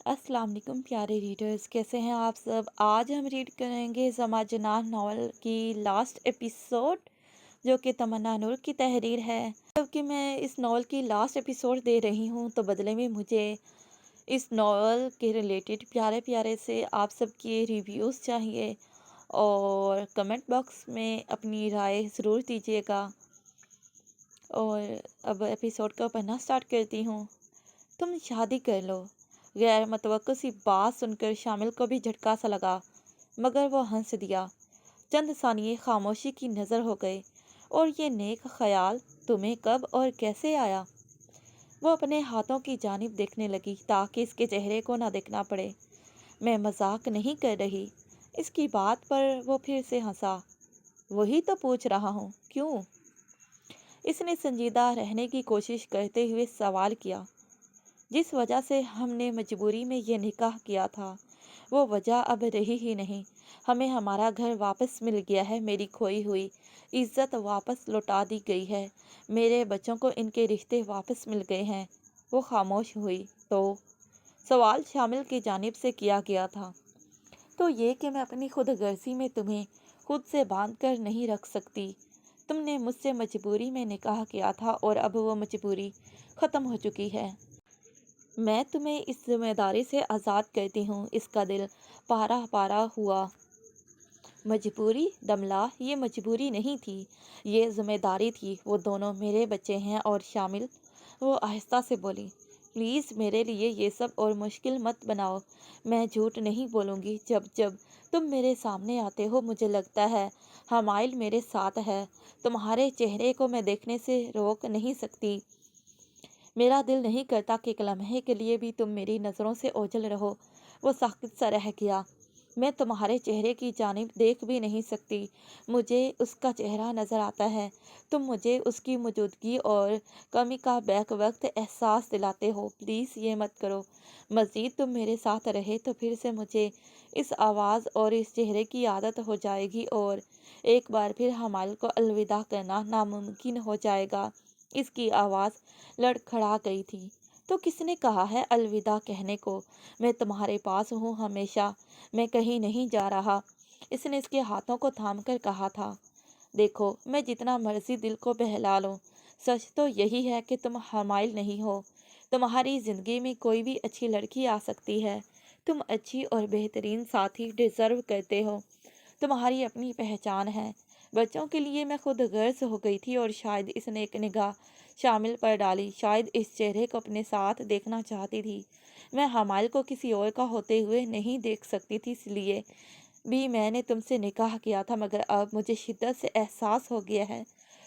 अस्सलाम वालेकुम प्यारे रीडर्स, कैसे हैं आप सब। आज हम रीड करेंगे ज़मा जनान नावल की लास्ट एपिसोड, जो कि तमन्ना नूर की तहरीर है। जबकि मैं इस नावल की लास्ट एपिसोड दे रही हूँ, तो बदले में मुझे इस नावल के रिलेटेड प्यारे प्यारे से आप सबके रिव्यूज़ चाहिए, और कमेंट बॉक्स में अपनी राय ज़रूर दीजिएगा। और अब एपिसोड को पढ़ना स्टार्ट करती हूँ। तुम शादी कर लो। गैर मुतवक्को सी बात सुनकर शामिल को भी झटका सा लगा, मगर वो हंस दिया। चंद सानिये खामोशी की नज़र हो गए। और ये नेक ख्याल तुम्हें कब और कैसे आया? वो अपने हाथों की जानिब देखने लगी ताकि इसके चेहरे को ना देखना पड़े। मैं मजाक नहीं कर रही। इसकी बात पर वो फिर से हंसा। वही तो पूछ रहा हूँ, क्यों? इसने संजीदा रहने की कोशिश करते हुए सवाल किया। जिस वजह से हमने मजबूरी में ये निकाह किया था, वो वजह अब रही ही नहीं। हमें हमारा घर वापस मिल गया है, मेरी खोई हुई इज्जत वापस लौटा दी गई है, मेरे बच्चों को इनके रिश्ते वापस मिल गए हैं। वो खामोश हुई। तो सवाल शामिल की जानिब से किया गया था। तो ये कि मैं अपनी खुद गर्जी में तुम्हें खुद से बांध कर नहीं रख सकती। तुमने मुझसे मजबूरी में निकाह किया था, और अब वो मजबूरी ख़त्म हो चुकी है। मैं तुम्हें इस जिम्मेदारी से आज़ाद करती हूँ। इसका दिल पारा पारा हुआ। मजबूरी दमला, ये मजबूरी नहीं थी, ये जिम्मेदारी थी। वो दोनों मेरे बच्चे हैं। और शामिल, वो आहिस्ता से बोली, प्लीज़ मेरे लिए ये सब और मुश्किल मत बनाओ। मैं झूठ नहीं बोलूँगी। जब जब तुम मेरे सामने आते हो, मुझे लगता है हमाइल मेरे साथ है। तुम्हारे चेहरे को मैं देखने से रोक नहीं सकती। मेरा दिल नहीं करता कि एक लम्हे के लिए भी तुम मेरी नज़रों से ओझल रहो। वो साकित सा रह गया। मैं तुम्हारे चेहरे की जानिब देख भी नहीं सकती। मुझे उसका चेहरा नज़र आता है। तुम मुझे उसकी मौजूदगी और कमी का बैक वक्त एहसास दिलाते हो। प्लीज़ ये मत करो। मज़ीद तुम मेरे साथ रहे तो फिर से मुझे इस आवाज़ और इस चेहरे की आदत हो जाएगी, और एक बार फिर हमारे को अलविदा करना नामुमकिन हो जाएगा। इसकी आवाज़ लड़खड़ा गई थी। तो किसने कहा है अलविदा कहने को? मैं तुम्हारे पास हूँ हमेशा। मैं कहीं नहीं जा रहा। इसने इसके हाथों को थाम कर कहा था। देखो, मैं जितना मर्जी दिल को बहला लूं, सच तो यही है कि तुम हमाइल नहीं हो। तुम्हारी ज़िंदगी में कोई भी अच्छी लड़की आ सकती है। तुम अच्छी और बेहतरीन साथी डिज़र्व करते हो। तुम्हारी अपनी पहचान है। बच्चों के लिए मैं खुद गर्ज हो गई थी, और शायद इसने एक निगाह शामिल पर डाली। शायद इस चेहरे को अपने साथ देखना चाहती थी। मैं हमाल को किसी और का होते हुए नहीं देख सकती थी, इसलिए भी मैंने तुमसे निकाह किया था। मगर अब मुझे शिद्दत से एहसास हो गया है,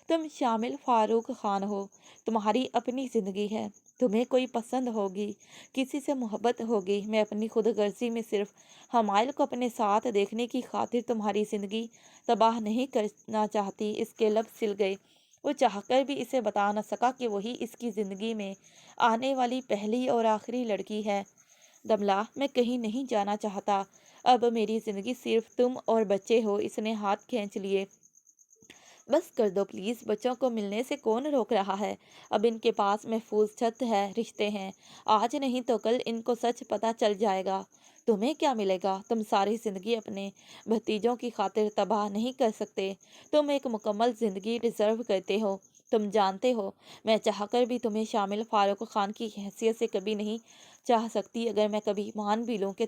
तुम शामिल फारूक खान हो। तुम्हारी अपनी ज़िंदगी है। तुम्हें कोई पसंद होगी, किसी से मोहब्बत होगी। मैं अपनी खुद गर्जी में सिर्फ हमाइल को अपने साथ देखने की खातिर तुम्हारी ज़िंदगी तबाह नहीं करना चाहती। इसके लब सिल गए। वो चाहकर भी इसे बता न सका कि वही इसकी ज़िंदगी में आने वाली पहली और आखिरी लड़की है। दमला, मैं कहीं नहीं जाना चाहता। अब मेरी ज़िंदगी सिर्फ तुम और बच्चे हो। इसने हाथ खींच लिए। बस कर दो प्लीज़। बच्चों को मिलने से कौन रोक रहा है? अब इनके पास महफूज छत है, रिश्ते हैं। आज नहीं तो कल इनको सच पता चल जाएगा। तुम्हें क्या मिलेगा? तुम सारी ज़िंदगी अपने भतीजों की खातिर तबाह नहीं कर सकते। तुम एक मुकम्मल ज़िंदगी डिज़र्व करते हो। तुम जानते हो, मैं चाहकर भी तुम्हें शामिल फारूक खान की हैसियत से कभी नहीं चाह सकती। अगर मैं कभी मान भी लूँ कि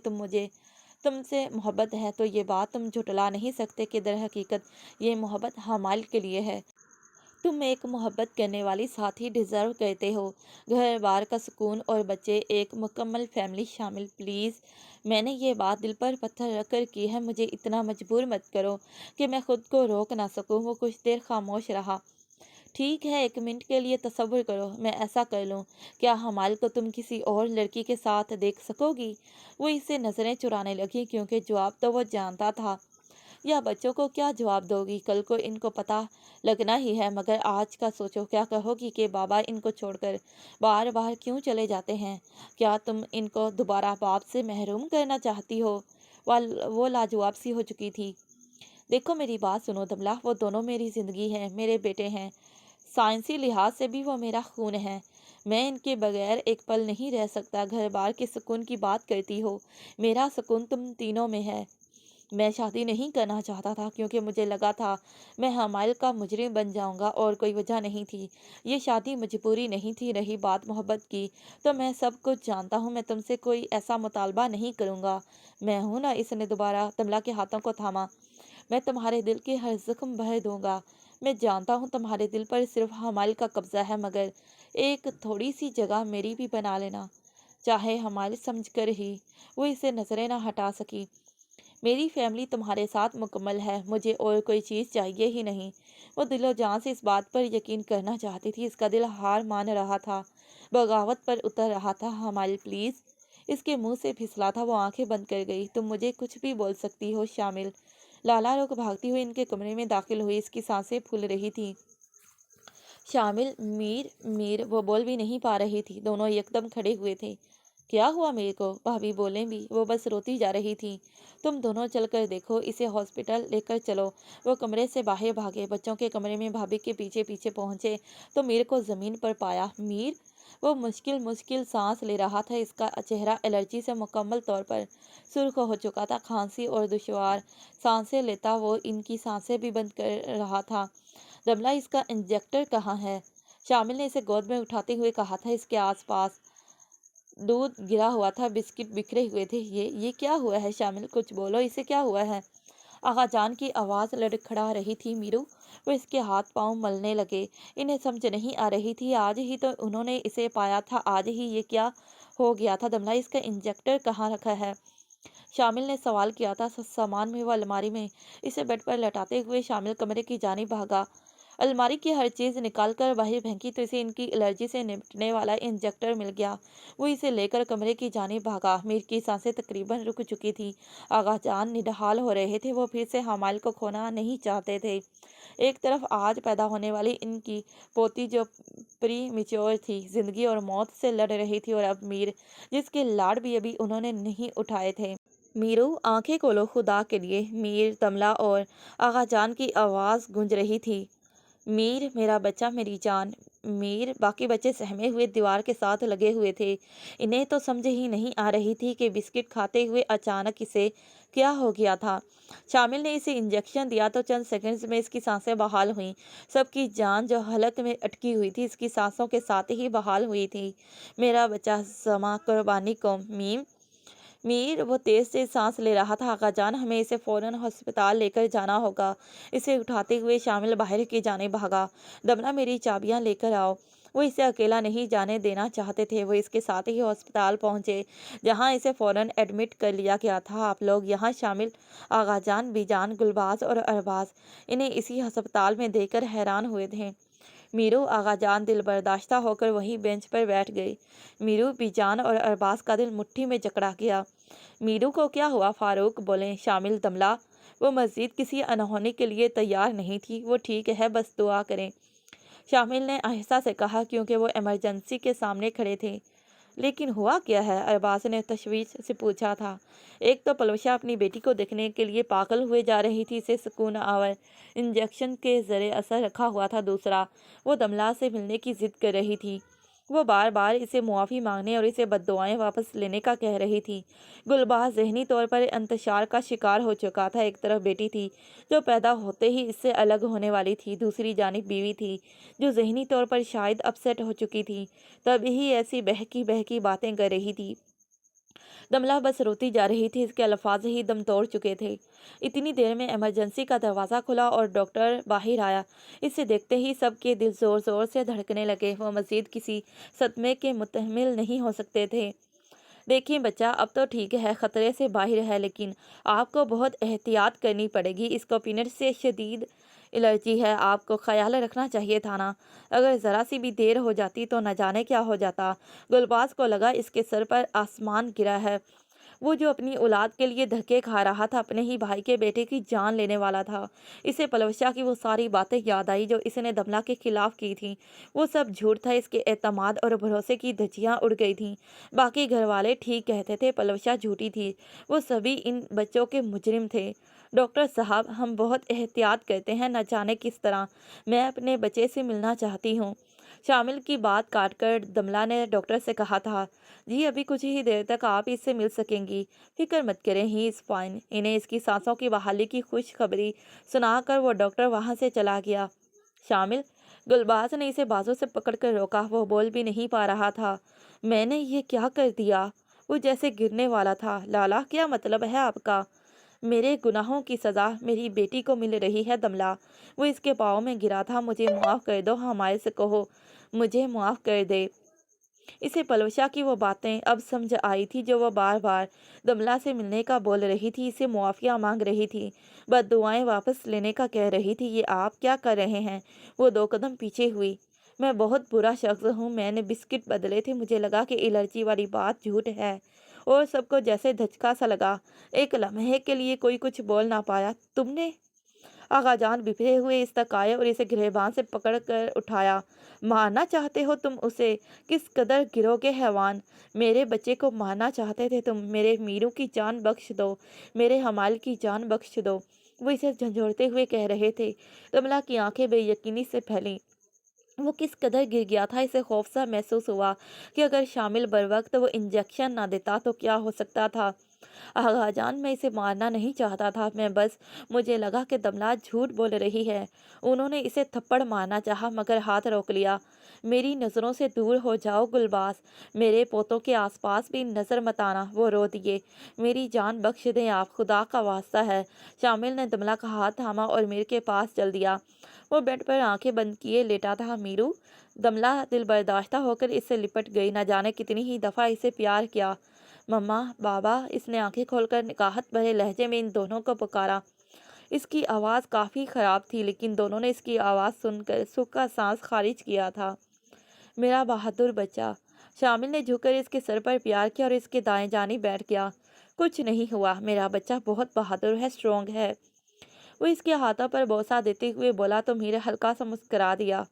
तुमसे मोहब्बत है, तो ये बात तुम झुटला नहीं सकते कि दर हकीकत ये मोहब्बत हमाल के लिए है। तुम एक मोहब्बत करने वाली साथी डिज़र्व करते हो। घर बार का सुकून और बच्चे, एक मुकम्मल फैमिली शामिल। प्लीज़, मैंने ये बात दिल पर पत्थर रख कर की है। मुझे इतना मजबूर मत करो कि मैं खुद को रोक ना सकूं। वो कुछ देर खामोश रहा। ठीक है, एक मिनट के लिए तसव्वुर करो, मैं ऐसा कर लूँ। क्या हमाल को तुम किसी और लड़की के साथ देख सकोगी? वो इससे नज़रें चुराने लगी, क्योंकि जवाब तो वो जानता था। या बच्चों को क्या जवाब दोगी? कल को इनको पता लगना ही है। मगर आज का सोचो, क्या कहोगी कि बाबा इनको छोड़कर बार बार क्यों चले जाते हैं? क्या तुम इनको दोबारा बाप से महरूम करना चाहती हो? वो लाजवाब सी हो चुकी थी। देखो, मेरी बात सुनो दमला, वो दोनों मेरी ज़िंदगी है, मेरे बेटे हैं। साइंसी लिहाज से भी वो मेरा खून है। میں ان کے بغیر ایک پل نہیں رہ سکتا۔ گھر بار کے سکون کی بات کرتی ہو، میرا سکون تم تینوں میں ہے۔ میں شادی نہیں کرنا چاہتا تھا کیونکہ مجھے لگا تھا میں حمائل کا مجرم بن جاؤں گا، اور کوئی وجہ نہیں تھی۔ یہ شادی مجبوری نہیں تھی۔ رہی بات محبت کی، تو میں سب کچھ جانتا ہوں۔ میں تم سے کوئی ایسا مطالبہ نہیں کروں گا۔ میں ہوں نا۔ اس نے دوبارہ دملہ کے ہاتھوں کو تھاما۔ میں تمہارے دل کے ہر زخم بھر دوں گا۔ میں جانتا ہوں تمہارے دل پر صرف حمائل کا قبضہ ہے، مگر ایک تھوڑی سی جگہ میری بھی بنا لینا، چاہے حمائل سمجھ کر ہی۔ وہ اسے نظریں نہ ہٹا سکی۔ میری فیملی تمہارے ساتھ مکمل ہے، مجھے اور کوئی چیز چاہیے ہی نہیں۔ وہ دل و جان سے اس بات پر یقین کرنا چاہتی تھی۔ اس کا دل ہار مان رہا تھا، بغاوت پر اتر رہا تھا۔ حمائل پلیز۔ اس کے منہ سے پھسلا تھا۔ وہ آنکھیں بند کر گئی۔ تم مجھے کچھ بھی بول سکتی ہو شامل۔ لالا رخ بھاگتی ہوئی ان کے کمرے میں داخل ہوئی۔ اس کی سانسیں پھول رہی تھی۔ شامل، میر، میر۔ وہ بول بھی نہیں پا رہی تھی۔ دونوں یکدم کھڑے ہوئے تھے۔ کیا ہوا میر کو؟ بھابھی بولیں بھی، وہ بس روتی جا رہی تھی۔ تم دونوں چل کر دیکھو، اسے ہاسپٹل لے کر چلو۔ وہ کمرے سے باہر بھاگے، بچوں کے کمرے میں بھابھی کے پیچھے پیچھے پہنچے تو میر کو زمین پر پایا۔ میر! وہ مشکل سانس لے رہا تھا۔ اس کا چہرہ الرجی سے مکمل طور پر سرخ ہو چکا تھا۔ کھانسی اور دشوار سانسیں لیتا وہ ان کی سانسیں بھی بند کر رہا تھا۔ دملہ، اس کا انجیکٹر کہاں ہے؟ شامل نے اسے گود میں اٹھاتے ہوئے کہا تھا۔ اس کے آس پاس دودھ گرا ہوا تھا، بسکٹ بکھرے ہوئے تھے۔ یہ کیا ہوا ہے شامل؟ کچھ بولو، اسے کیا ہوا ہے؟ آغا جان کی آواز لڑکھڑا رہی تھی۔ میرو! وہ اس کے ہاتھ پاؤں ملنے لگے۔ انہیں سمجھ نہیں آ رہی تھی۔ آج ہی تو انہوں نے اسے پایا تھا، آج ہی یہ کیا ہو گیا تھا؟ دملہ، اس کا انجیکٹر کہاں رکھا ہے؟ شامل نے سوال کیا تھا۔ سامان میں، وہ الماری میں۔ اسے بیڈ پر لٹاتے ہوئے شامل کمرے کی جانب بھاگا۔ الماری کی ہر چیز نکال کر باہر پھینکی تو اسے ان کی الرجی سے نمٹنے والا انجیکٹر مل گیا۔ وہ اسے لے کر کمرے کی جانب بھاگا۔ میر کی سانسیں تقریباً رک چکی تھیں۔ آغا جان نڈھال ہو رہے تھے۔ وہ پھر سے حمائل کو کھونا نہیں چاہتے تھے۔ ایک طرف آج پیدا ہونے والی ان کی پوتی جو پری میچور تھی، زندگی اور موت سے لڑ رہی تھی، اور اب میر، جس کے لاڑ بھی ابھی انہوں نے نہیں اٹھائے تھے۔ میرو! آنکھیں کھولو خدا کے لیے۔ میر، دملہ اور آغا جان کی آواز گونج رہی تھی۔ میر، میرا بچہ، میری جان۔ میر! باقی بچے سہمے ہوئے دیوار کے ساتھ لگے ہوئے تھے۔ انہیں تو سمجھ ہی نہیں آ رہی تھی کہ بسکٹ کھاتے ہوئے اچانک اسے کیا ہو گیا تھا۔ شامل نے اسے انجیکشن دیا تو چند سیکنڈز میں اس کی سانسیں بحال ہوئیں۔ سب کی جان جو حلق میں اٹکی ہوئی تھی، اس کی سانسوں کے ساتھ ہی بحال ہوئی تھی۔ میرا بچہ زماں قربانی کو۔ میم! میر! وہ تیز سانس لے رہا تھا۔ آغا جان، ہمیں اسے فوراً ہسپتال لے کر جانا ہوگا۔ اسے اٹھاتے ہوئے شامل باہر کی جانب بھاگا۔ دملہ، میری چابیاں لے کر آؤ۔ وہ اسے اکیلا نہیں جانے دینا چاہتے تھے۔ وہ اس کے ساتھ ہی ہسپتال پہنچے، جہاں اسے فوراً ایڈمٹ کر لیا گیا تھا۔ آپ لوگ یہاں شامل، آغا جان، بیجان، گلباز اور ارباز انہیں اسی ہسپتال میں دیکھ کر حیران ہوئے تھے۔ میرو! آغا جان دل برداشتہ ہو کر وہیں بینچ پر بیٹھ گئے۔ میرو، بیجان اور ارباز کا دل مٹھی میں جکڑا گیا۔ میرو کو کیا ہوا؟ فاروق بولیں۔ شامل، دملہ! وہ مزید کسی انہونی کے لیے تیار نہیں تھی۔ وہ ٹھیک ہے، بس دعا کریں، شامل نے آہستہ سے کہا، کیونکہ وہ ایمرجنسی کے سامنے کھڑے تھے۔ لیکن ہوا کیا ہے؟ ارباز نے تشویش سے پوچھا تھا۔ ایک تو پلوشا اپنی بیٹی کو دیکھنے کے لیے پاگل ہوئے جا رہی تھی، اسے سکون آور انجیکشن کے زیر اثر رکھا ہوا تھا۔ دوسرا، وہ دملہ سے ملنے کی ضد کر رہی تھی۔ وہ بار بار اسے معافی مانگنے اور اسے بددعائیں واپس لینے کا کہہ رہی تھی۔ گلباز ذہنی طور پر انتشار کا شکار ہو چکا تھا۔ ایک طرف بیٹی تھی جو پیدا ہوتے ہی اس سے الگ ہونے والی تھی، دوسری جانب بیوی تھی جو ذہنی طور پر شاید اپسیٹ ہو چکی تھی، تب ہی ایسی بہکی بہکی باتیں کر رہی تھی۔ دملہ بس روتی جا رہی تھی۔ اس کے الفاظ ہی دم توڑ چکے تھے۔ اتنی دیر میں ایمرجنسی کا دروازہ کھلا اور ڈاکٹر باہر آیا۔ اسے دیکھتے ہی سب کے دل زور زور سے دھڑکنے لگے۔ وہ مزید کسی صدمے کے متحمل نہیں ہو سکتے تھے۔ دیکھیں بچہ اب تو ٹھیک ہے، خطرے سے باہر ہے، لیکن آپ کو بہت احتیاط کرنی پڑے گی۔ اس کو پینٹ سے شدید الرجی ہے۔ آپ کو خیال رکھنا چاہیے تھا نا، اگر ذرا سی بھی دیر ہو جاتی تو نہ جانے کیا ہو جاتا۔ گلباز کو لگا اس کے سر پر آسمان گرا ہے۔ وہ جو اپنی اولاد کے لیے دھکے کھا رہا تھا، اپنے ہی بھائی کے بیٹے کی جان لینے والا تھا۔ اسے پلوشا کی وہ ساری باتیں یاد آئی جو اس نے دملہ کے خلاف کی تھیں۔ وہ سب جھوٹ تھا۔ اس کے اعتماد اور بھروسے کی دھجیاں اڑ گئی تھیں۔ باقی گھر والے ٹھیک کہتے تھے، پلوشا جھوٹی تھی۔ وہ سبھی ان بچوں کے مجرم تھے۔ ڈاکٹر صاحب، ہم بہت احتیاط کرتے ہیں، نہ جانے کس طرح۔ میں اپنے بچے سے ملنا چاہتی ہوں۔ شامل کی بات کاٹ کر دملا نے ڈاکٹر سے کہا تھا، جی ابھی کچھ ہی دیر تک آپ اس سے مل سکیں گی، فکر مت کریں، ہی از فائن۔ انہیں اس کی سانسوں کی بحالی کی خوشخبری سنا کر وہ ڈاکٹر وہاں سے چلا گیا۔ شامل، گلباز نے اسے بازو سے پکڑ کر روکا، وہ بول بھی نہیں پا رہا تھا۔ میں نے یہ کیا کر دیا؟ وہ جیسے گرنے والا تھا۔ لالا، کیا مطلب ہے آپ کا؟ میرے گناہوں کی سزا میری بیٹی کو مل رہی ہے دملا۔ وہ اس کے پاؤں میں گرا تھا، مجھے معاف کر دو، ہمارے سے کہو مجھے معاف کر دے۔ اسے پلوشا کی وہ باتیں اب سمجھ آئی تھی جو وہ بار بار دملا سے ملنے کا بول رہی تھی، اسے معافیہ مانگ رہی تھی، بد دعائیں واپس لینے کا کہہ رہی تھی۔ یہ آپ کیا کر رہے ہیں؟ وہ 2 قدم پیچھے ہوئی۔ میں بہت برا شخص ہوں، میں نے بسکٹ بدلے تھے، مجھے لگا کہ الرجی والی بات جھوٹ ہے، اور سب کو جیسے دھچکا سا لگا۔ ایک لمحے کے لیے کوئی کچھ بول نہ پایا۔ تم نے؟ آغا جان بفرے ہوئے اس تک آئے اور اسے گریباں سے پکڑ کر اٹھایا۔ مارنا چاہتے ہو تم اسے؟ کس قدر گرو کے حیوان! میرے بچے کو مارنا چاہتے تھے تم؟ میرے میرو کی جان بخش دو، میرے حمال کی جان بخش دو، وہ اسے جھنجھوڑتے ہوئے کہہ رہے تھے۔ دملا کی آنکھیں بے یقینی سے پھیلیں۔ وہ کس قدر گر گیا تھا، اسے خوف سا محسوس ہوا کہ اگر شامل بروقت وہ انجیکشن نہ دیتا تو کیا ہو سکتا تھا۔ آغا جان، میں اسے مارنا نہیں چاہتا تھا، مجھے لگا کہ دملا جھوٹ بول رہی ہے۔ انہوں نے اسے تھپڑ مارنا چاہا مگر ہاتھ روک لیا۔ میری نظروں سے دور ہو جاؤ گلباز، میرے پوتوں کے آس پاس بھی نظر مت آنا۔ وہ رو دیے۔ میری جان بخش دیں آپ، خدا کا واسطہ ہے۔ شامل نے دملا کا ہاتھ تھاما اور میر کے پاس چل دیا۔ وہ بیڈ پر آنکھیں بند کیے لیٹا تھا۔ میرو! دملا دل برداشتہ ہو کر اس سے لپٹ گئی، نہ جانے کتنی ہی دفعہ اسے پیار کیا۔ مما، بابا! اس نے آنکھیں کھول کر نکاہت بھرے لہجے میں ان دونوں کو پکارا۔ اس کی آواز کافی خراب تھی، لیکن دونوں نے اس کی آواز سن کر سکھ کا سانس خارج کیا تھا۔ میرا بہادر بچہ! شامل نے جھک کر اس کے سر پر پیار کیا اور اس کے دائیں جانب بیٹھ گیا۔ کچھ نہیں ہوا، میرا بچہ بہت بہادر ہے، اسٹرانگ ہے۔ وہ اس کے ہاتھوں پر بوسہ دیتے ہوئے بولا تو میر ہلکا سا مسکرا دیا۔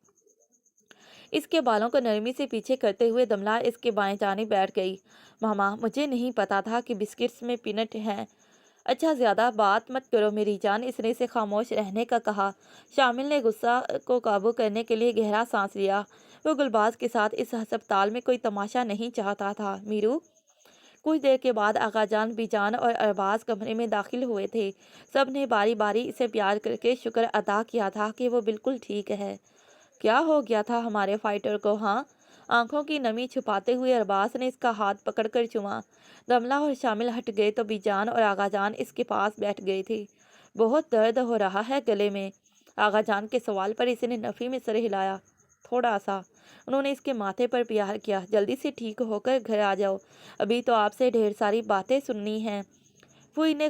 اس کے بالوں کو نرمی سے پیچھے کرتے ہوئے دملا اس کے بائیں جانب بیٹھ گئی۔ ماما، مجھے نہیں پتا تھا کہ بسکٹس میں پینٹ ہیں۔ اچھا، زیادہ بات مت کرو میری جان، اس نے اسے خاموش رہنے کا کہا۔ شامل نے غصہ کو قابو کرنے کے لیے گہرا سانس لیا۔ وہ گلباز کے ساتھ اس ہسپتال میں کوئی تماشا نہیں چاہتا تھا۔ میرو! کچھ دیر کے بعد آغا جان، بی جان اور ارباز کمرے میں داخل ہوئے تھے۔ سب نے باری باری اسے پیار کر کے شکر ادا کیا تھا کہ وہ بالکل ٹھیک ہے۔ کیا ہو گیا تھا ہمارے فائٹر کو، ہاں؟ آنکھوں کی نمی چھپاتے ہوئے ارباز نے اس کا ہاتھ پکڑ کر چوما۔ دملا اور شامل ہٹ گئے تو بی جان اور آغا جان اس کے پاس بیٹھ گئی تھی۔ بہت درد ہو رہا ہے گلے میں؟ آغا جان کے سوال پر اس نے نفی میں سر ہلایا۔ تھوڑا سا۔ انہوں نے اس کے ماتھے پر پیار کیا۔ جلدی سے ٹھیک ہو کر گھر آ جاؤ، ابھی تو آپ سے ڈھیر ساری باتیں سننی ہیں۔ وہ انہیں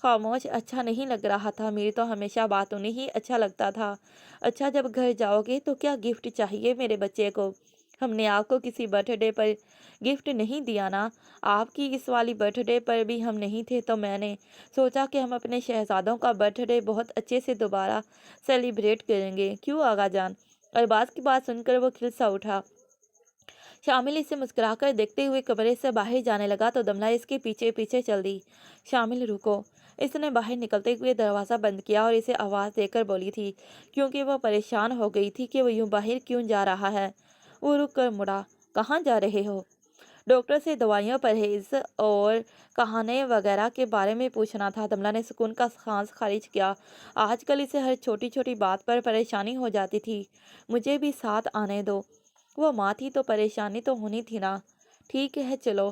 خاموش اچھا نہیں لگ رہا تھا۔ میر تو ہمیشہ باتوں ہی اچھا لگتا تھا۔ اچھا، جب گھر جاؤ گے تو کیا گفٹ چاہیے میرے بچے کو؟ ہم نے آپ کو کسی برتھ ڈے پر گفٹ نہیں دیا نا؟ آپ کی اس والی برتھ ڈے پر بھی ہم نہیں تھے تو میں نے سوچا کہ ہم اپنے شہزادوں کا برتھ ڈے بہت اچھے سے دوبارہ سیلیبریٹ کریں گے، کیوں آغا جان؟ ارباز کی بات سن کر وہ کھل سا اٹھا۔ شامل اسے مسکرا کر دیکھتے ہوئے کمرے سے باہر جانے لگا تو دملا اس کے پیچھے پیچھے چل دی۔ شامل، رکو! اس نے باہر نکلتے ہوئے دروازہ بند کیا اور اسے آواز دے کر بولی تھی، کیونکہ وہ پریشان ہو گئی تھی کہ وہ یوں باہر کیوں جا رہا ہے۔ وہ رک کر مڑا۔ کہاں جا رہے ہو؟ ڈاکٹر سے دوائیوں، پرہیز اور کہانے وغیرہ کے بارے میں پوچھنا تھا۔ دملا نے سکون کا سانس خارج کیا۔ آج کل اسے ہر چھوٹی چھوٹی بات پر پریشانی ہو جاتی تھی۔ مجھے بھی ساتھ آنے دو۔ وہ ماں تھی تو پریشانی تو ہونی تھی نا۔ ٹھیک ہے چلو۔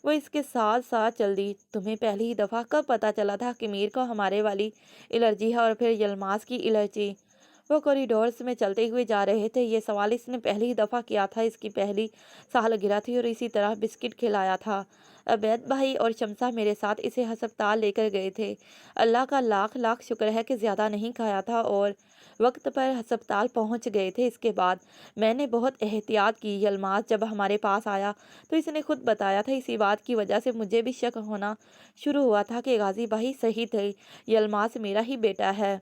وہ اس کے ساتھ ساتھ چل دی۔ تمہیں پہلی دفعہ کب پتہ چلا تھا کہ میر کو ہمارے والی الرجی ہے اور پھر یلماز کی الرجی؟ وہ کوریڈورز میں چلتے ہوئے جا رہے تھے۔ یہ سوال اس نے پہلی دفعہ کیا تھا، اس کی پہلی سالگرہ تھی اور اسی طرح بسکٹ کھلایا تھا۔ عبید بھائی اور شمسا میرے ساتھ اسے ہسپتال لے کر گئے تھے۔ اللہ کا لاکھ لاکھ شکر ہے کہ زیادہ نہیں کھایا تھا اور وقت پر ہسپتال پہنچ گئے تھے۔ اس کے بعد میں نے بہت احتیاط کی۔ یلماز جب ہمارے پاس آیا تو اس نے خود بتایا تھا، اسی بات کی وجہ سے مجھے بھی شک ہونا شروع ہوا تھا کہ غازی بھائی صحیح تھے، یلماز میرا ہی بیٹا ہے۔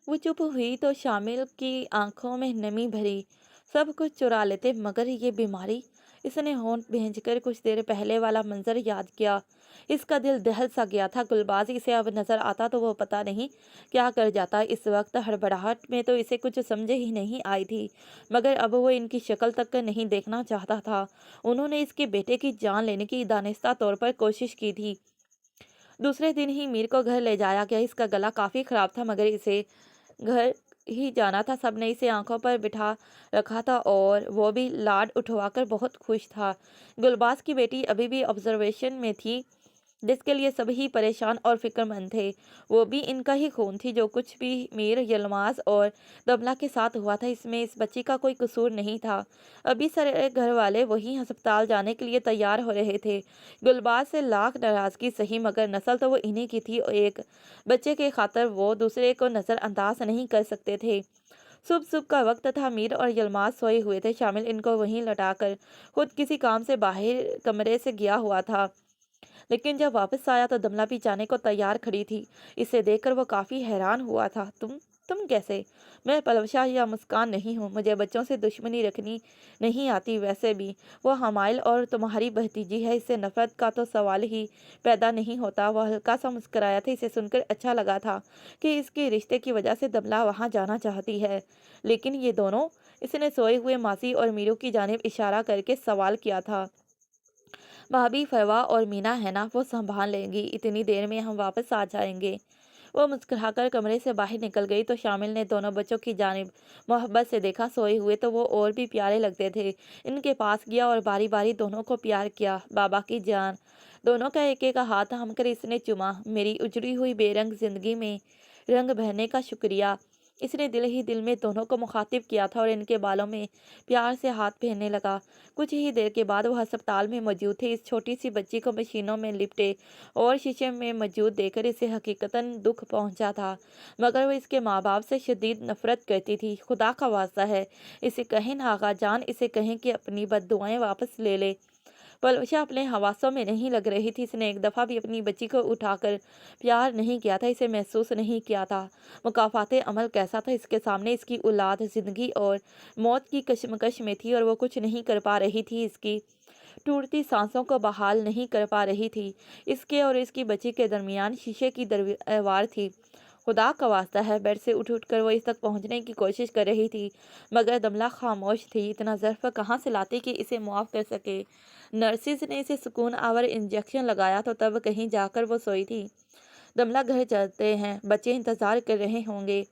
وہ چپ ہوئی تو شامل کی آنکھوں میں نمی بھری۔ سب کچھ چرا لیتے مگر یہ بیماری؟ اس نے ہونٹ بھینج کر کچھ دیر پہلے والا منظر یاد کیا۔ اس کا دل دہل سا گیا تھا۔ گلباز اسے اب نظر آتا تو وہ پتہ نہیں کیا کر جاتا۔ اس وقت ہڑبڑاہٹ میں تو اسے کچھ سمجھ ہی نہیں آئی تھی، مگر اب وہ ان کی شکل تک نہیں دیکھنا چاہتا تھا۔ انہوں نے اس کے بیٹے کی جان لینے کی دانستہ طور پر کوشش کی تھی۔ دوسرے دن ہی میر کو گھر لے جایا گیا۔ اس کا گلا کافی خراب تھا، مگر اسے گھر ہی جانا تھا۔ سب نے اسے آنکھوں پر بٹھا رکھا تھا اور وہ بھی لاڈ اٹھوا کر بہت خوش تھا۔ گلباز کی بیٹی ابھی بھی آبزرویشن میں تھی، جس کے لیے سب ہی پریشان اور فکر مند تھے۔ وہ بھی ان کا ہی خون تھی۔ جو کچھ بھی میر، یلماز اور دملہ کے ساتھ ہوا تھا، اس میں اس بچی کا کوئی قصور نہیں تھا۔ ابھی سارے گھر والے وہی ہسپتال جانے کے لیے تیار ہو رہے تھے۔ گلباز سے لاکھ ناراضگی سہی، مگر نسل تو وہ انہی کی تھی۔ ایک بچے کے خاطر وہ دوسرے کو نظر انداز نہیں کر سکتے تھے۔ صبح کا وقت تھا۔ میر اور یلماز سوئے ہوئے تھے۔ شامل ان کو وہیں لٹا کر خود کسی کام سے باہر کمرے سے گیا ہوا تھا، لیکن جب واپس آیا تو دملہ بھی جانے کو تیار کھڑی تھی۔ اسے دیکھ کر وہ کافی حیران ہوا تھا۔ تم کیسے؟ میں پلوشا یا مسکان نہیں ہوں۔ مجھے بچوں سے دشمنی رکھنی نہیں آتی۔ ویسے بھی وہ حمائل اور تمہاری بھتیجی ہے، اس سے نفرت کا تو سوال ہی پیدا نہیں ہوتا۔ وہ ہلکا سا مسکرایا تھا۔ اسے سن کر اچھا لگا تھا کہ اس کے رشتے کی وجہ سے دملہ وہاں جانا چاہتی ہے، لیکن یہ دونوں؟ اس نے سوئے ہوئے ماسی اور میرو کی جانب اشارہ کر کے سوال کیا تھا۔ بھابھی فروا اور مینا ہے نا، وہ سنبھال لیں گی۔ اتنی دیر میں ہم واپس آ جائیں گے۔ وہ مسکرا کر کمرے سے باہر نکل گئی تو شامل نے دونوں بچوں کی جانب محبت سے دیکھا۔ سوئے ہوئے تو وہ اور بھی پیارے لگتے تھے۔ ان کے پاس گیا اور باری باری دونوں کو پیار کیا۔ بابا کی جان، دونوں کا ایک ایک ہاتھ تھام کر اس نے چوما۔ میری اجڑی ہوئی بے رنگ زندگی میں رنگ بھرنے کا شکریہ۔ اس نے دل ہی دل میں دونوں کو مخاطب کیا تھا اور ان کے بالوں میں پیار سے ہاتھ پھیرنے لگا۔ کچھ ہی دیر کے بعد وہ ہسپتال میں موجود تھے۔ اس چھوٹی سی بچی کو مشینوں میں لپٹے اور شیشے میں موجود دیکھ کر اسے حقیقتاً دکھ پہنچا تھا، مگر وہ اس کے ماں باپ سے شدید نفرت کرتی تھی۔ خدا کا واسطہ ہے، اسے کہیں ناغا جان، اسے کہیں کہ اپنی بد دعائیں واپس لے لے۔ پلوشا اپنے حواسوں میں نہیں لگ رہی تھی۔ اس نے ایک دفعہ بھی اپنی بچی کو اٹھا کر پیار نہیں کیا تھا، اسے محسوس نہیں کیا تھا۔ مکافات عمل کیسا تھا؟ اس کے سامنے اس کی اولاد زندگی اور موت کی کشمکش میں تھی اور وہ کچھ نہیں کر پا رہی تھی۔ اس کی ٹوٹتی سانسوں کو بحال نہیں کر پا رہی تھی۔ اس کے اور اس کی بچی کے درمیان شیشے کی دیوار تھی۔ خدا کا واسطہ ہے، بیڈ سے اٹھ کر وہ اس تک پہنچنے کی کوشش کر رہی تھی، مگر دملہ خاموش تھی۔ اتنا ظرف کہاں سے لاتی کہ اسے معاف کر سکے؟ نرسز نے اسے سکون آور انجیکشن لگایا تو تب کہیں جا کر وہ سوئی تھی۔ دملہ گھر چلتے ہیں، بچے انتظار کر رہے ہوں گے۔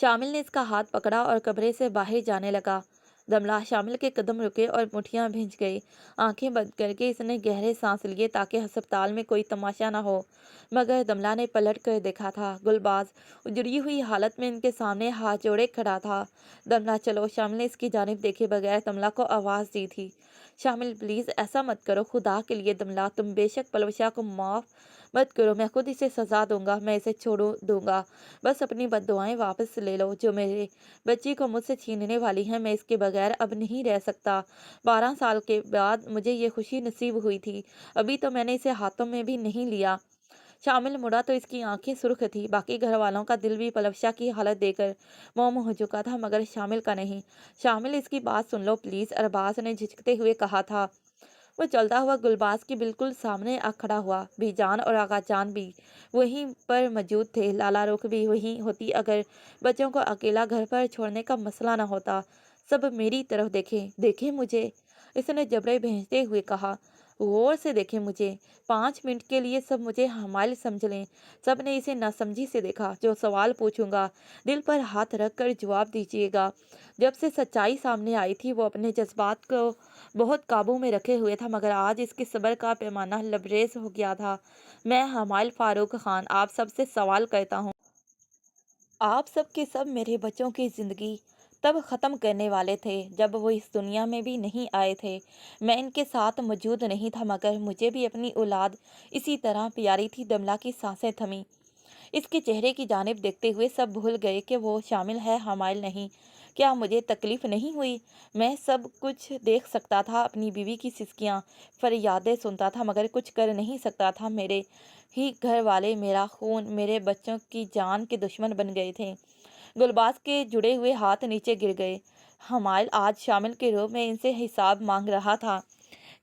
شامل نے اس کا ہاتھ پکڑا اور کمرے سے باہر جانے لگا۔ دملہ، شامل کے قدم رکے اور مٹھیاں بھیج گئی۔ آنکھیں بند کر کے اس نے گہرے سانس لیے تاکہ ہسپتال میں کوئی تماشا نہ ہو، مگر دملہ نے پلٹ کر دیکھا تھا۔ گلباز اجڑی ہوئی حالت میں ان کے سامنے ہاتھ جوڑے کھڑا تھا۔ دملہ چلو، شامل نے اس کی جانب دیکھے بغیر دملہ کو آواز دی تھی۔ شامل پلیز ایسا مت کرو، خدا کے لیے دملہ، تم بے شک پلوشا کو معاف مت کرو، میں خود اسے سزا دوں گا، میں اسے چھوڑ دوں گا، بس اپنی بد دعائیں واپس لے لو جو میرے بچی کو مجھ سے چھیننے والی ہیں۔ میں اس کے بغیر اب نہیں رہ سکتا۔ 12 سال کے بعد مجھے یہ خوشی نصیب ہوئی تھی، ابھی تو میں نے اسے ہاتھوں میں بھی نہیں لیا۔ شامل مڑا تو اس کی آنکھیں سرخ تھی۔ باقی گھر والوں کا دل بھی پلوشا کی حالت دیکھ کر موم ہو چکا تھا، مگر شامل کا نہیں۔ شامل اس کی بات سن لو پلیز، ارباز نے جھجکتے ہوئے کہا تھا۔ وہ چلتا ہوا گلباز کے بالکل سامنے آ کھڑا ہوا۔ بی جان اور آغا جان بھی وہیں پر موجود تھے۔ لالا رخ بھی وہیں ہوتی اگر بچوں کو اکیلا گھر پر چھوڑنے کا مسئلہ نہ ہوتا۔ سب میری طرف دیکھیں مجھے، اس نے جبڑے بھینجتے ہوئے کہا۔ غور سے دیکھیں مجھے، 5 منٹ کے لیے سب مجھے حمائل سمجھ لیں۔ سب نے اسے ناسمجھی سے دیکھا۔ جو سوال پوچھوں گا دل پر ہاتھ رکھ کر جواب دیجیے گا۔ جب سے سچائی سامنے آئی تھی وہ اپنے جذبات کو بہت قابو میں رکھے ہوئے تھا، مگر آج اس کے صبر کا پیمانہ لبریز ہو گیا تھا۔ میں حمائل فاروق خان آپ سب سے سوال کرتا ہوں۔ آپ سب کے سب میرے بچوں کی زندگی تب ختم کرنے والے تھے جب وہ اس دنیا میں بھی نہیں آئے تھے۔ میں ان کے ساتھ موجود نہیں تھا، مگر مجھے بھی اپنی اولاد اسی طرح پیاری تھی۔ دملہ کی سانسیں تھمیں۔ اس کے چہرے کی جانب دیکھتے ہوئے سب بھول گئے کہ وہ شامل ہے، حمائل نہیں۔ کیا مجھے تکلیف نہیں ہوئی؟ میں سب کچھ دیکھ سکتا تھا، اپنی بیوی کی سسکیاں، فریادیں سنتا تھا، مگر کچھ کر نہیں سکتا تھا۔ میرے ہی گھر والے، میرا خون، میرے بچوں کی جان کے دشمن بن گئے تھے۔ گلباز کے جڑے ہوئے ہاتھ نیچے گر گئے۔ हमाइल आज शामिल के रूप में इनसे हिसाब मांग रहा था।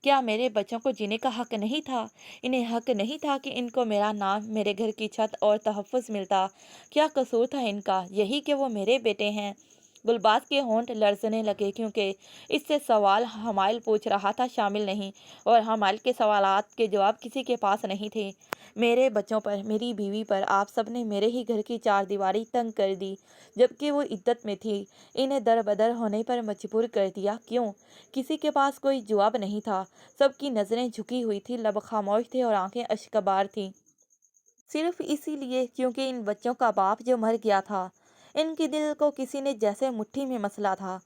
क्या मेरे बच्चों को जीने का हक नहीं था? इन्हें हक नहीं था कि इनको मेरा नाम, मेरे घर की छत और तहफ़्फ़ुज़ मिलता? क्या कसूर था इनका? यही कि वो मेरे बेटे हैं। गुलबाज के होंठ लरसने लगे, क्योंकि इससे सवाल हमाइल पूछ रहा था शामिल नहीं, और हमाइल के सवालात के जवाब किसी के पास नहीं थे। मेरे बच्चों पर, मेरी बीवी पर आप सब ने मेरे ही घर की चारदीवारी तंग कर दी, जबकि वो इद्दत में थी। इन्हें दर-बदर होने पर मजबूर कर दिया। क्यों? किसी के पास कोई जवाब नहीं था। सबकी नज़रें झुकी हुई थी, लब खामोश थे और आंखें अश्कबार थीं। सिर्फ इसीलिए क्योंकि इन बच्चों का बाप जो मर गया था, इनके दिल को किसी ने जैसे मुट्ठी में मसला था।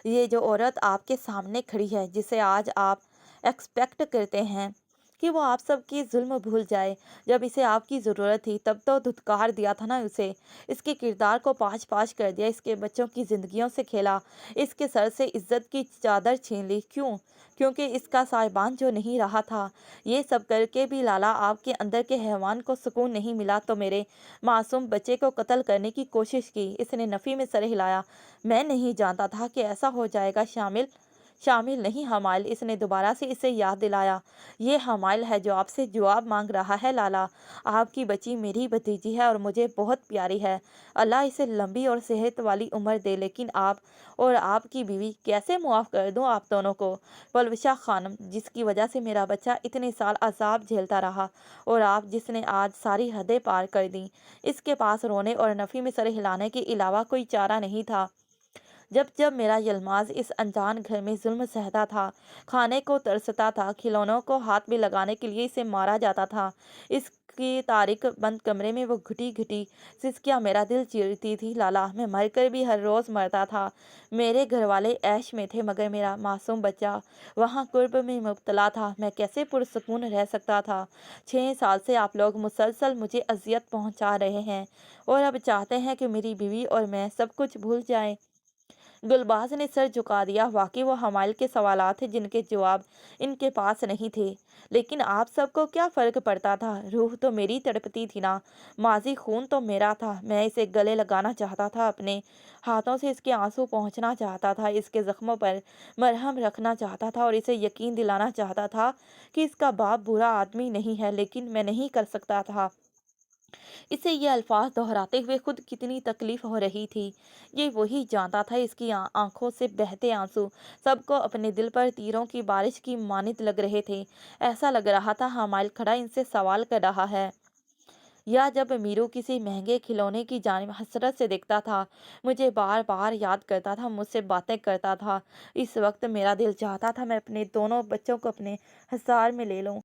ये जो औरत आपके सामने खड़ी है, जिसे आज आप एक्सपेक्ट करते हैं कि वो आप सबकी जुल्म भूल जाए, जब इसे आपकी ज़रूरत थी तब तो धुतकार दिया था ना उसे। इसके किरदार को पाश पाश कर दिया, इसके बच्चों की ज़िंदगियों से खेला, इसके सर से इज्जत की चादर छीन ली। क्यों? क्योंकि इसका साहिबान जो नहीं रहा था। ये सब करके भी लाला आपके अंदर के हैवान को सुकून नहीं मिला तो मेरे मासूम बच्चे को कत्ल करने की कोशिश की। इसने नफ़ी में सर हिलाया। मैं नहीं जानता था कि ऐसा हो जाएगा शामिल। शामिल नहीं हमाइल, इसने दोबारा से इसे याद दिलाया। ये हमाइल है जो आपसे जवाब मांग रहा है लाला। आपकी बच्ची मेरी भतीजी है और मुझे बहुत प्यारी है। अल्लाह इसे लंबी और सेहत वाली उम्र दे, लेकिन आप और आपकी बीवी कैसे मुआफ़ कर दूं आप दोनों को? पलवशा खानम, जिसकी वजह से मेरा बच्चा इतने साल अजाब झेलता रहा, और आप जिसने आज सारी हदें पार कर दी। इसके पास रोने और नफ़ी में सर हिलाने के अलावा कोई चारा नहीं था। जब जब मेरा यलमाज इस अनजान घर में जुल्म सहता था, खाने को तरसता था, खिलौनों को हाथ में लगाने के लिए इसे मारा जाता था, इसकी तारीक बंद कमरे में वो घुटी घुटी सिसकियाँ मेरा दिल चीरती थी। लाला, मैं मरकर भी हर रोज़ मरता था। मेरे घर वाले ऐश में थे, मगर मेरा मासूम बच्चा वहाँ कुर्ब में मुब्तला था। मैं कैसे पुरसकून रह सकता था? 6 साल से आप लोग मुसलसल मुझे अजियत पहुँचा रहे हैं, और अब चाहते हैं कि मेरी बीवी और मैं सब कुछ भूल जाएं। गुलबाज ने सर झुका दिया। वाकई वो हमाइल के सवालात थे जिनके जवाब इनके पास नहीं थे। लेकिन आप सबको क्या फ़र्क पड़ता था? रूह तो मेरी तड़पती थी ना। माजी खून तो मेरा था। मैं इसे गले लगाना चाहता था, अपने हाथों से इसके आंसू पहुंचना चाहता था, इसके ज़ख्मों पर मरहम रखना चाहता था, और इसे यकीन दिलाना चाहता था कि इसका बाप बुरा आदमी नहीं है। लेकिन मैं नहीं कर सकता था। इसे ये अल्फाज दोहराते हुए खुद कितनी तकलीफ हो रही थी, ये वही जानता था। इसकी आंखों से बहते आंसू सबको अपने दिल पर तीरों की बारिश की मानित लग रहे थे। ऐसा लग रहा था हमाइल खड़ा इनसे सवाल कर रहा है, या जब मीरू किसी महंगे खिलौने की जानिब हसरत से देखता था, मुझे बार बार याद करता था, मुझसे बातें करता था। इस वक्त मेरा दिल चाहता था मैं अपने दोनों बच्चों को अपने हसार में ले लूं,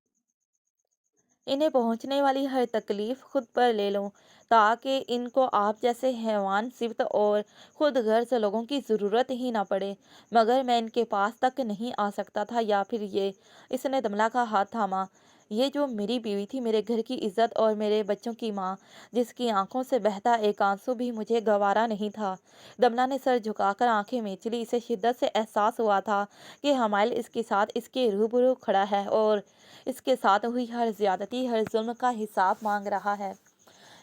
इन्हें पहुंचने वाली हर तकलीफ खुद पर ले लूं, ताकि इनको आप जैसे हैवान सिफ्त और खुद गर्ज लोगों की ज़रूरत ही ना पड़े। मगर मैं इनके पास तक नहीं आ सकता था, या फिर ये। इसने दमला का हाथ थामा। ये जो मेरी बीवी थी, मेरे घर की इज्जत और मेरे बच्चों की माँ, जिसकी आंखों से बहता एक आंसू भी मुझे गवारा नहीं था। दमला ने सर झुकाकर आंखें मींच ली। इसे शिद्दत से एहसास हुआ था कि हमाइल इसके साथ इसके रूबरू खड़ा है, और इसके साथ हुई हर ज्यादती, हर जुल्म का हिसाब मांग रहा है।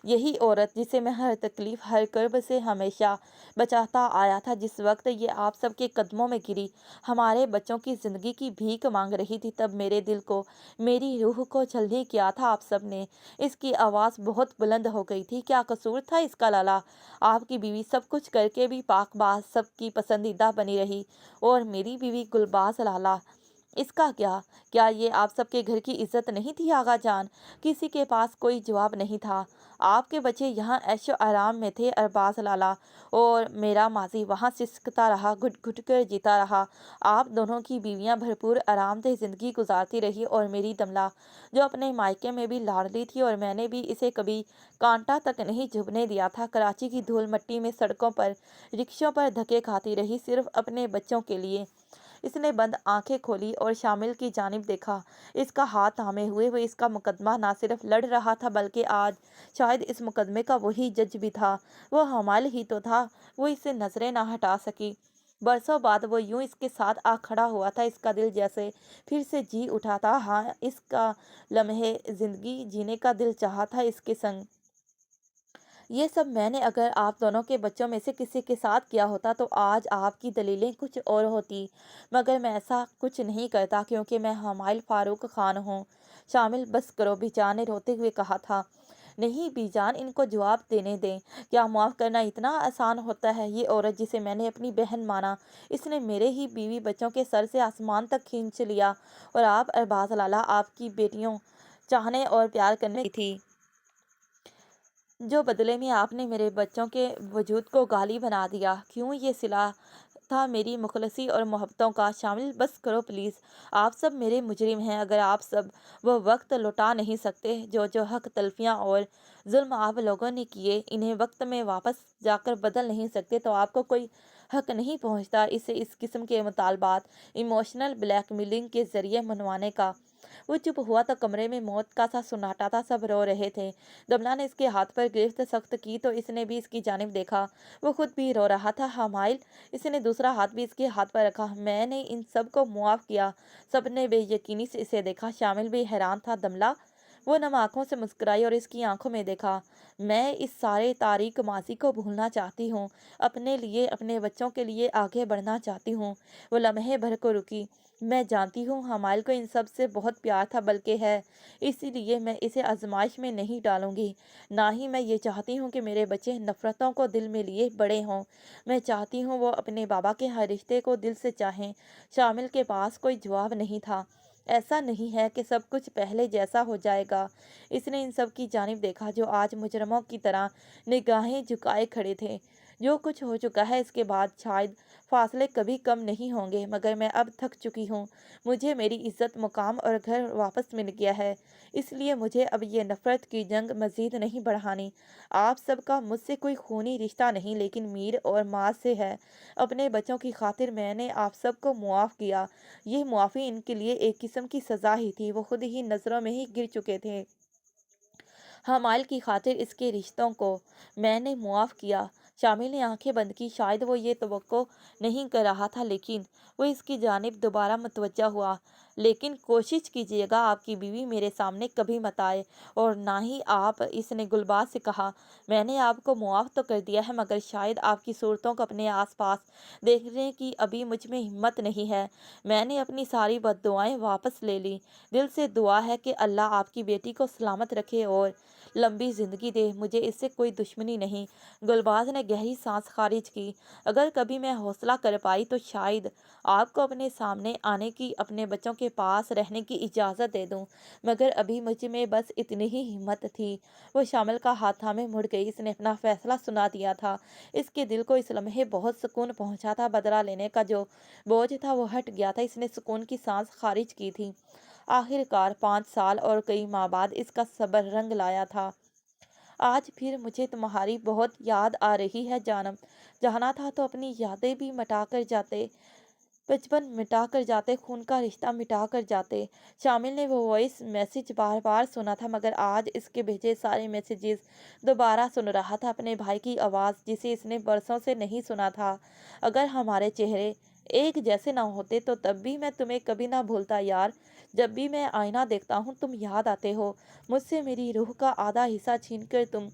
यही औरत जिसे मैं हर तकलीफ, हर कर्ब से हमेशा बचाता आया था, जिस वक्त ये आप सबके कदमों में गिरी, हमारे बच्चों की ज़िंदगी की भीख मांग रही थी, तब मेरे दिल को, मेरी रूह को छलनी किया था आप सब ने। इसकी आवाज़ बहुत बुलंद हो गई थी। क्या कसूर था इसका लाला? आपकी बीवी सब कुछ करके भी पाकबाज, सबकी पसंदीदा बनी रही, और मेरी बीवी गुलबाज लाला, इसका क्या? क्या ये आप सबके घर की इज्जत नहीं थी आगा जान? किसी के पास कोई जवाब नहीं था। आपके बच्चे यहाँ ऐशो आराम में थे अरबाज लाला, और मेरा माजी वहाँ सिसकता रहा, घुट घुट कर जीता रहा। आप दोनों की बीवियाँ भरपूर आरामदेह ज़िंदगी गुजारती रही, और मेरी दमला, जो अपने मायके में भी लाडली थी, और मैंने भी इसे कभी कांटा तक नहीं चुभने दिया था, कराची की धूल मट्टी में सड़कों पर, रिक्शों पर धक्के खाती रही, सिर्फ अपने बच्चों के लिए। इसने बंद आंखें खोली और शामिल की जानिब देखा। इसका हाथ थामे हुए वो इसका मुकदमा ना सिर्फ लड़ रहा था, बल्कि आज शायद इस मुकदमे का वही जज भी था। वो हमाल ही तो था। वो इससे नजरें ना हटा सकी। बरसों बाद वो यूं इसके साथ आ खड़ा हुआ था। इसका दिल जैसे फिर से जी उठा था। हाँ, इसका लम्हे जिंदगी जीने का दिल चाहा था इसके संग। یہ سب میں نے اگر آپ دونوں کے بچوں میں سے کسی کے ساتھ کیا ہوتا تو آج آپ کی دلیلیں کچھ اور ہوتی، مگر میں ایسا کچھ نہیں کرتا کیونکہ میں حمائل فاروق خان ہوں۔ شامل بس کرو، بی جان نے روتے ہوئے کہا تھا۔ نہیں بی جان، ان کو جواب دینے دیں۔ کیا معاف کرنا اتنا آسان ہوتا ہے؟ یہ عورت جسے میں نے اپنی بہن مانا، اس نے میرے ہی بیوی بچوں کے سر سے آسمان تک کھینچ لیا، اور آپ ارباز لالا آپ کی بیٹیوں چاہنے اور پیار کرنے کی تھی، جو بدلے میں آپ نے میرے بچوں کے وجود کو گالی بنا دیا۔ کیوں؟ یہ صلہ تھا میری مخلصی اور محبتوں کا۔ شامل بس کرو پلیز، آپ سب میرے مجرم ہیں۔ اگر آپ سب وہ وقت لوٹا نہیں سکتے جو حق تلفیاں اور ظلم آپ لوگوں نے کیے، انہیں وقت میں واپس جا کر بدل نہیں سکتے، تو آپ کو کوئی حق نہیں پہنچتا اسے اس قسم کے مطالبات ایموشنل بلیک میلنگ کے ذریعے منوانے کا۔ وہ چپ ہوا تو کمرے میں موت کا سا سناٹا تھا، سب رو رہے تھے۔ دملہ نے اس کے ہاتھ پر گرفت سخت کی تو اس نے بھی اس کی جانب دیکھا، وہ خود بھی رو رہا تھا۔ حمائل، اس نے دوسرا ہاتھ بھی اس کے ہاتھ پر رکھا۔ میں نے ان سب کو معاف کیا۔ سب نے بے یقینی سے اسے دیکھا، شامل بھی حیران تھا۔ دملہ، وہ نم آنکھوں سے مسکرائی اور اس کی آنکھوں میں دیکھا۔ میں اس سارے تاریک ماضی کو بھولنا چاہتی ہوں، اپنے لیے، اپنے بچوں کے لیے آگے بڑھنا چاہتی ہوں۔ وہ لمحے بھر کو رکی۔ میں جانتی ہوں حمائل کو ان سب سے بہت پیار تھا، بلکہ ہے، اسی لیے میں اسے آزمائش میں نہیں ڈالوں گی۔ نہ ہی میں یہ چاہتی ہوں کہ میرے بچے نفرتوں کو دل میں لیے بڑے ہوں۔ میں چاہتی ہوں وہ اپنے بابا کے ہر رشتے کو دل سے چاہیں۔ شامل کے پاس کوئی جواب نہیں تھا۔ ایسا نہیں ہے کہ سب کچھ پہلے جیسا ہو جائے گا۔ اس نے ان سب کی جانب دیکھا جو آج مجرموں کی طرح نگاہیں جھکائے کھڑے تھے۔ جو کچھ ہو چکا ہے، اس کے بعد شاید فاصلے کبھی کم نہیں ہوں گے، مگر میں اب تھک چکی ہوں۔ مجھے میری عزت، مقام اور گھر واپس مل گیا ہے، اس لیے مجھے اب یہ نفرت کی جنگ مزید نہیں بڑھانی۔ آپ سب کا مجھ سے کوئی خونی رشتہ نہیں، لیکن میر اور ماں سے ہے۔ اپنے بچوں کی خاطر میں نے آپ سب کو معاف کیا۔ یہ معافی ان کے لیے ایک قسم کی سزا ہی تھی، وہ خود ہی نظروں میں ہی گر چکے تھے۔ حمائل کی خاطر اس کے رشتوں کو میں نے معاف کیا۔ شامل نے آنکھیں بند کی، شاید وہ یہ توقع نہیں کر رہا تھا، لیکن وہ اس کی جانب دوبارہ متوجہ ہوا۔ لیکن کوشش کیجیے گا آپ کی بیوی میرے سامنے کبھی مت آئے، اور نہ ہی آپ، اس نے گلباز سے کہا۔ میں نے آپ کو معاف تو کر دیا ہے، مگر شاید آپ کی صورتوں کو اپنے آس پاس دیکھنے کی ابھی مجھ میں ہمت نہیں ہے۔ میں نے اپنی ساری بد دعائیں واپس لے لی۔ دل سے دعا ہے کہ اللہ آپ کی بیٹی کو سلامت رکھے اور لمبی زندگی دے، مجھے اس سے کوئی دشمنی نہیں۔ گلباز نے گہری سانس خارج کی۔ اگر کبھی میں حوصلہ کر پائی تو شاید آپ کو اپنے سامنے آنے کی، اپنے بچوں کے پاس رہنے کی اجازت دے دوں، مگر ابھی مجھ میں بس اتنی ہی ہمت تھی۔ وہ شامل کا ہاتھ تھامے مڑ گئی۔ اس نے اپنا فیصلہ سنا دیا تھا۔ اس کے دل کو اس لمحے بہت سکون پہنچا تھا۔ بدلہ لینے کا جو بوجھ تھا وہ ہٹ گیا تھا۔ اس نے سکون کی سانس خارج کی تھی۔ آخر کار 5 سال اور کئی ماہ بعد اس کا صبر رنگ لایا تھا۔ آج پھر مجھے تمہاری بہت یاد آ رہی ہے جانم۔ جانا تھا تو اپنی یادیں بھی مٹا کر جاتے، بچپن مٹا کر جاتے، خون کا رشتہ مٹا کر جاتے۔ شامل نے وہ وائس میسج بار بار سنا تھا، مگر آج اس کے بھیجے سارے میسیجز دوبارہ سن رہا تھا، اپنے بھائی کی آواز جسے اس نے برسوں سے نہیں سنا تھا۔ اگر ہمارے چہرے ایک جیسے نہ ہوتے تو تب بھی میں تمہیں کبھی نہ بھولتا یار۔ جب بھی میں آئینہ دیکھتا ہوں تم یاد آتے ہو۔ مجھ سے میری روح کا آدھا حصہ چھین کر تم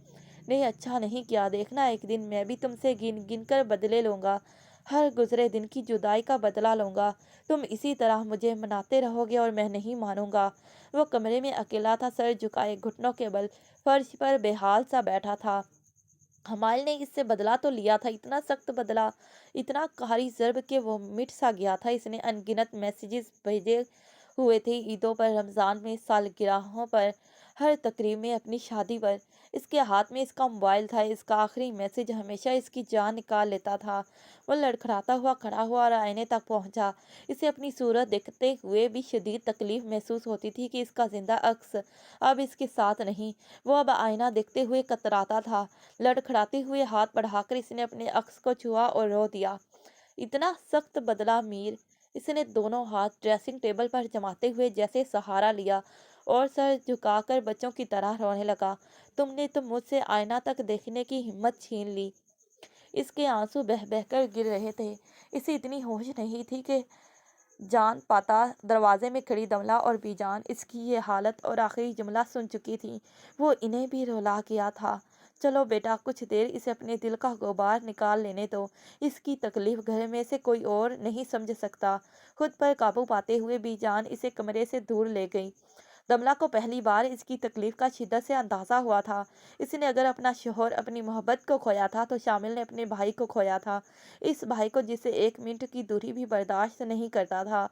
نے اچھا نہیں کیا۔ دیکھنا ایک دن میں بھی تم سے گن گن کر بدلے لوں گا، ہر گزرے دن کی جدائی کا بدلہ لوں گا۔ تم اسی طرح مجھے مناتے رہو گے اور میں نہیں مانوں گا۔ وہ کمرے میں اکیلا تھا، سر جھکائے، گھٹنوں کے بل فرش پر بے حال سا بیٹھا تھا۔ حمائل نے اس سے بدلہ تو لیا تھا، اتنا سخت بدلہ، اتنا قہری ضرب کہ وہ مٹ سا گیا تھا۔ اس نے ان گنت میسیجز بھیجے ہوئے تھے، عیدوں پر، رمضان میں، سالگرہوں پر، ہر تقریب میں، اپنی شادی پر۔ اس کے ہاتھ میں اس کا موبائل تھا۔ اس کا آخری میسج ہمیشہ اس کی جان نکال لیتا تھا۔ وہ لڑکھڑاتا ہوا کھڑا ہوا اور آئینے تک پہنچا۔ اسے اپنی صورت دیکھتے ہوئے بھی شدید تکلیف محسوس ہوتی تھی کہ اس کا زندہ عکس اب اس کے ساتھ نہیں۔ وہ اب آئینہ دیکھتے ہوئے کتراتا تھا۔ لڑکھڑاتے ہوئے ہاتھ بڑھا کر اس نے اپنے عکس کو چھوا اور رو دیا۔ اتنا سخت بدلہ میر! اس نے دونوں ہاتھ ڈریسنگ ٹیبل پر جماتے ہوئے جیسے سہارا لیا اور سر جھکا کر بچوں کی طرح رونے لگا۔ تم نے تو مجھ سے آئینہ تک دیکھنے کی ہمت چھین لی۔ اس کے آنسو بہہ بہہ کر گر رہے تھے۔ اسے اتنی ہوش نہیں تھی کہ جان پاتا دروازے میں کھڑی دملہ اور بی جان اس کی یہ حالت اور آخری جملہ سن چکی تھیں۔ وہ انہیں بھی رلا گیا تھا۔ चलो बेटा, कुछ देर इसे अपने दिल का गुबार निकाल लेने दो। इसकी तकलीफ घर में से कोई और नहीं समझ सकता। खुद पर काबू पाते हुए बीजान इसे कमरे से दूर ले गई। दमला को पहली बार इसकी तकलीफ का शिद्दत से अंदाजा हुआ था। इसने अगर अपना शोहर, अपनी मोहब्बत को खोया था, तो शामिल ने अपने भाई को खोया था। इस भाई को जिसे 1 मिनट की दूरी भी बर्दाश्त नहीं करता था।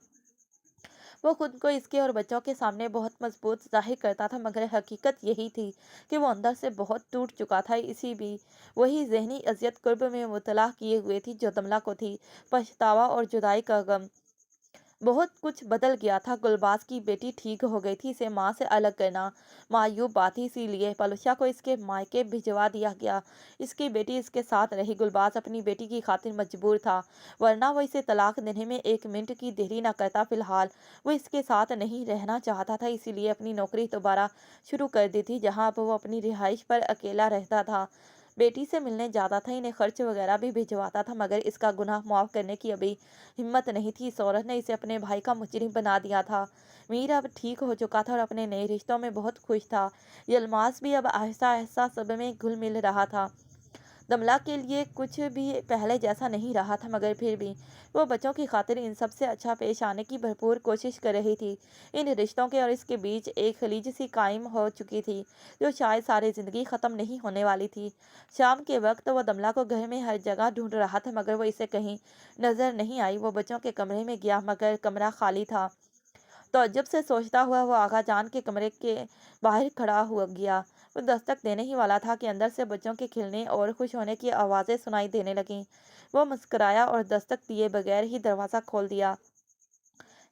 वो खुद को इसके और बच्चों के सामने बहुत मजबूत जाहिर करता था, मगर हकीकत यही थी कि वो अंदर से बहुत टूट चुका था। इसी भी वही जहनी अजियत कुर्ब में मुबतला किए हुए थी जो दमला को थी। पछतावा और जुदाई का गम। बहुत कुछ बदल गया था। गुलबाज की बेटी ठीक हो गई थी। इसे माँ से अलग करना मायूब बात थी, इसीलिए पलूषा को इसके मायके भिजवा दिया गया। इसकी बेटी इसके साथ रही। गुलबाज अपनी बेटी की खातिर मजबूर था, वरना वो इसे तलाक देने में 1 मिनट की देरी न करता। फिलहाल वो इसके साथ नहीं रहना चाहता था, इसीलिए अपनी नौकरी दोबारा शुरू कर दी थी, जहाँ अब वो अपनी रिहाइश पर अकेला रहता था। बेटी से मिलने जाता था, इन्हें खर्च वगैरह भी भिजवाता था, मगर इसका गुनाह माफ़ करने की अभी हिम्मत नहीं थी। इस औरत ने इसे अपने भाई का मुजरिम बना दिया था। मीर अब ठीक हो चुका था और अपने नए रिश्तों में बहुत खुश था। यलमास भी अब आहिस्ता आहिस्ता सब में घुल मिल रहा था। दमला के लिए कुछ भी पहले जैसा नहीं रहा था, मगर फिर भी वो बच्चों की खातिर इन सब से अच्छा पेश आने की भरपूर कोशिश कर रही थी। इन रिश्तों के और इसके बीच एक खलीज सी कायम हो चुकी थी, जो शायद सारी ज़िंदगी ख़त्म नहीं होने वाली थी। शाम के वक्त वो दमला को घर में हर जगह ढूंढ रहा था, मगर वो इसे कहीं नज़र नहीं आई। वो बच्चों के कमरे में गया, मगर कमरा खाली था। तअज्जुब से सोचता हुआ वो आगा जान के कमरे के बाहर खड़ा हुआ गया। वो दस्तक देने ही वाला था कि अंदर से बच्चों के खिलने और खुश होने की आवाज़ें सुनाई देने लगीं। वो मुस्कुराया और दस्तक दिए बगैर ही दरवाज़ा खोल दिया।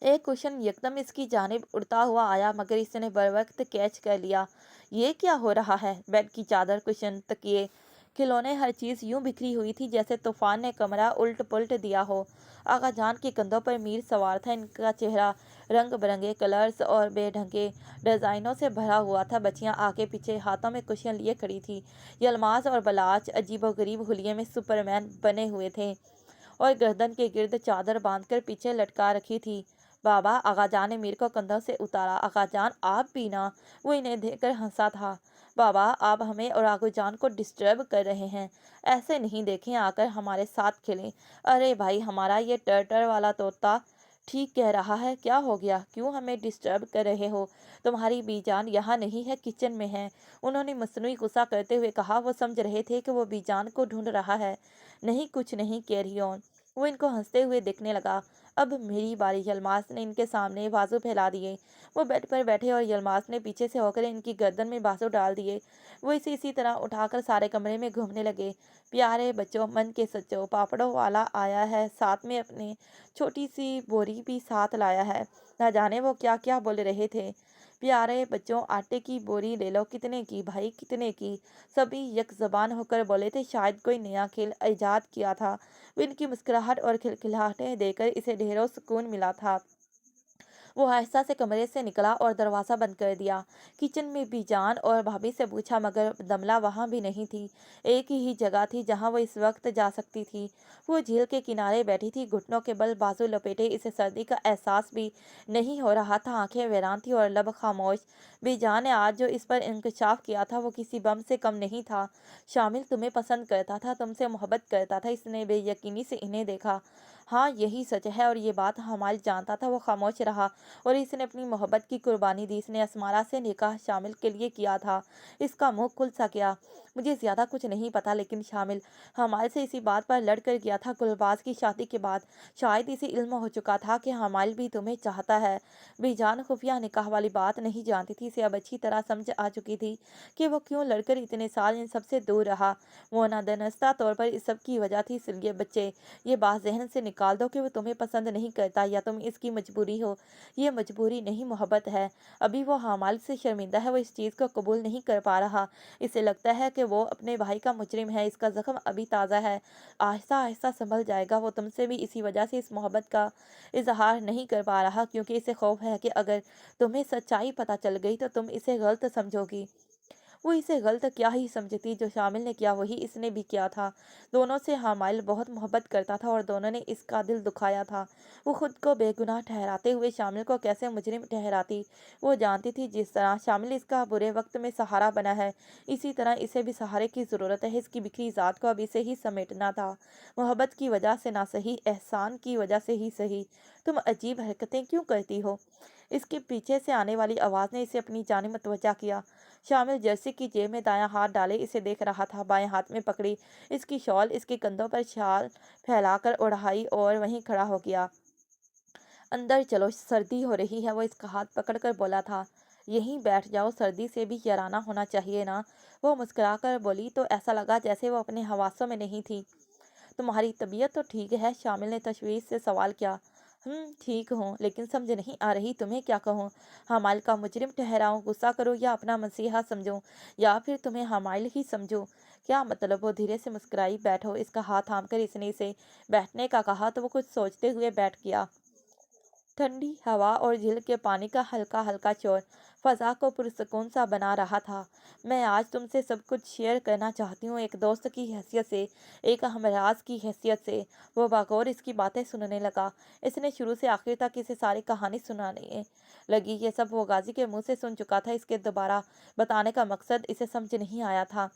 एक कुशन यकदम इसकी जानिब उड़ता हुआ आया, मगर इसने बरवक्त कैच कर लिया। ये क्या हो रहा है? बेड की चादर, कुशन, तकिए, खिलौने, हर चीज़ यूं बिखरी हुई थी जैसे तूफान ने कमरा उल्ट पुल्ट दिया हो। आगा जान के कंधों पर मीर सवार था। इनका चेहरा रंग बिरंगे कलर्स और बेढंगे डिज़ाइनों से भरा हुआ था। बच्चियां आगे पीछे हाथों में कुशियां लिए खड़ी थी। यलमाज और बलाच अजीबोगरीब हुलिये में सुपरमैन बने हुए थे और गर्दन के गिर्द चादर बांधकर पीछे लटका रखी थी। बाबा, आगाजान ने मीर को कंधों से उतारा। आगाजान, आप भी ना? वो इन्हें देखकर हंसा था। बाबा, आप हमें और आगूजान को डिस्टर्ब कर रहे हैं। ऐसे नहीं, देखें, आकर हमारे साथ खेलें। अरे भाई, हमारा ये टर्टर वाला तोता ठीक कह रहा है। क्या हो गया? क्यों हमें डिस्टर्ब कर रहे हो? तुम्हारी बीजान यहाँ नहीं है, किचन में है। उन्होंने मसनूई गुस्सा करते हुए कहा। वो समझ रहे थे कि वो बीजान को ढूंढ रहा है। नहीं, कुछ नहीं, कैरी ऑन। वो इनको हंसते हुए देखने लगा। अब मेरी बारी। यलमास ने इनके सामने बाजू फैला दिए। वो बेड पर बैठे और यलमास ने पीछे से होकर इनकी गर्दन में बाजू डाल दिए। वो इसे इसी तरह उठाकर सारे कमरे में घूमने लगे। प्यारे बच्चों, मन के सच्चों, पापड़ों वाला आया है, साथ में अपने छोटी सी बोरी भी साथ लाया है। न जाने वो क्या क्या बोल रहे थे। प्यारे बच्चों, आटे की बोरी ले लो। कितने की भाई, कितने की? सभी एक ज़बान होकर बोले थे। शायद कोई नया खेल ईजाद किया था। इनकी मुस्कुराहट और खिलखिलाहटें देकर इसे ढेरों सुकून मिला था। वो आहिस्ता से कमरे से निकला और दरवाज़ा बंद कर दिया। किचन में भी जान और भाभी से पूछा, मगर दमला वहाँ भी नहीं थी। एक ही जगह थी जहाँ वो इस वक्त जा सकती थी। वो झील के किनारे बैठी थी, घुटनों के बल बाजू लपेटे। इसे सर्दी का एहसास भी नहीं हो रहा था। आंखें वीरान थी और लब खामोश। बेजान ने आज जो इस पर इंकशाफ किया था, वो किसी बम से कम नहीं था। शामिल तुम्हें पसंद करता था, तुमसे मोहब्बत करता था। इसने बेयकीनी से इन्हें देखा। हाँ, यही सच है और ये बात हमाल जानता था। वो खामोश रहा और इसने अपनी मोहब्बत की कुर्बानी दी। इसने असमारा से निकाह शामिल के लिए किया था। इसका मुंह खुल सा गया। मुझे ज़्यादा कुछ नहीं पता, लेकिन शामिल हमाल से इसी बात पर लड़ कर गया था। गुलबाज की शादी के बाद शायद इसे इल्म हो चुका था कि हमाल भी तुम्हें चाहता है। बेजान खुफिया निकाह वाली बात नहीं जानती थी। इसे अब अच्छी तरह समझ आ चुकी थी कि वो क्यों लड़कर इतने साल इन सबसे दूर रहा। वो नादनस्ता तौर पर इस सब की वजह थी। इसलिए बच्चे, ये बात जहन से निकाल दो कि वो तुम्हें पसंद नहीं करता या तुम इसकी मजबूरी हो। ये मजबूरी नहीं, मोहब्बत है। अभी वो हमाल से शर्मिंदा है। वो इस चीज़ को कबूल नहीं कर पा रहा। इसे लगता है कि वो अपने भाई का मुजरिम है। इसका जख्म अभी ताज़ा है, आहिस्ता आहिस्ता संभल जाएगा। वो तुमसे भी इसी वजह से इस मोहब्बत का इजहार नहीं कर पा रहा, क्योंकि इसे खौफ है कि अगर तुम्हें सच्चाई पता चल गई तो तुम इसे गलत समझोगी। वो इसे गलत क्या ही समझती, जो शामिल ने किया वही इसने भी किया था। दोनों से हामाइल बहुत मोहब्बत करता था और दोनों ने इसका दिल दुखाया था। वो खुद को बेगुनाह ठहराते हुए शामिल को कैसे मुजरिम ठहराती, वो जानती थी। जिस तरह शामिल इसका बुरे वक्त में सहारा बना है, इसी तरह इसे भी सहारे की ज़रूरत है। इसकी बिखरी ज़ात को अब इसे ही समेटना था। मोहब्बत की वजह से ना सही, एहसान की वजह से ही सही। तुम अजीब हरकतें क्यों करती हो? इसके पीछे से आने वाली आवाज़ ने इसे अपनी जानिब मुतवज्जा किया। शामिल जर्सी की जेब में दायां हाथ डाले इसे देख रहा था। बाएं हाथ में पकड़ी इसकी शॉल, इसके कंधों पर शाल फैलाकर ओढ़ाई और वहीं खड़ा हो गया। अंदर चलो, सर्दी हो रही है, वो इसका हाथ पकड़कर बोला था। यहीं बैठ जाओ, सर्दी से भी याराना होना चाहिए ना, वो मुस्कुराकर बोली तो ऐसा लगा जैसे वो अपने हवासों में नहीं थी। तुम्हारी तबीयत तो ठीक है? शामिल ने तशवीश से सवाल किया। ठीक हूँ, लेकिन समझ नहीं आ रही तुम्हें क्या कहूँ। हमाइल का मुजरिम ठहराऊँ, गुस्सा करूँ या अपना मसीहा समझूँ, या फिर तुम्हें हमाइल ही समझूँ? क्या मतलब? वो धीरे से मुस्कुराई। बैठो, इसका हाथ थाम कर इसने इसे बैठने का कहा तो वो कुछ सोचते हुए बैठ गया। ठंडी हवा और झील के पानी का हल्का हल्का शोर फजा को पुरसकून सा बना रहा था। मैं आज तुमसे सब कुछ शेयर करना चाहती हूँ, एक दोस्त की हैसियत से, एक हमराज की हैसियत से। वो बागौर इसकी बातें सुनने लगा। इसने शुरू से आखिर तक इसे सारी कहानी सुनाने लगी। ये सब वो गाजी के मुंह से सुन चुका था। इसके दोबारा बताने का मकसद इसे समझ नहीं आया था।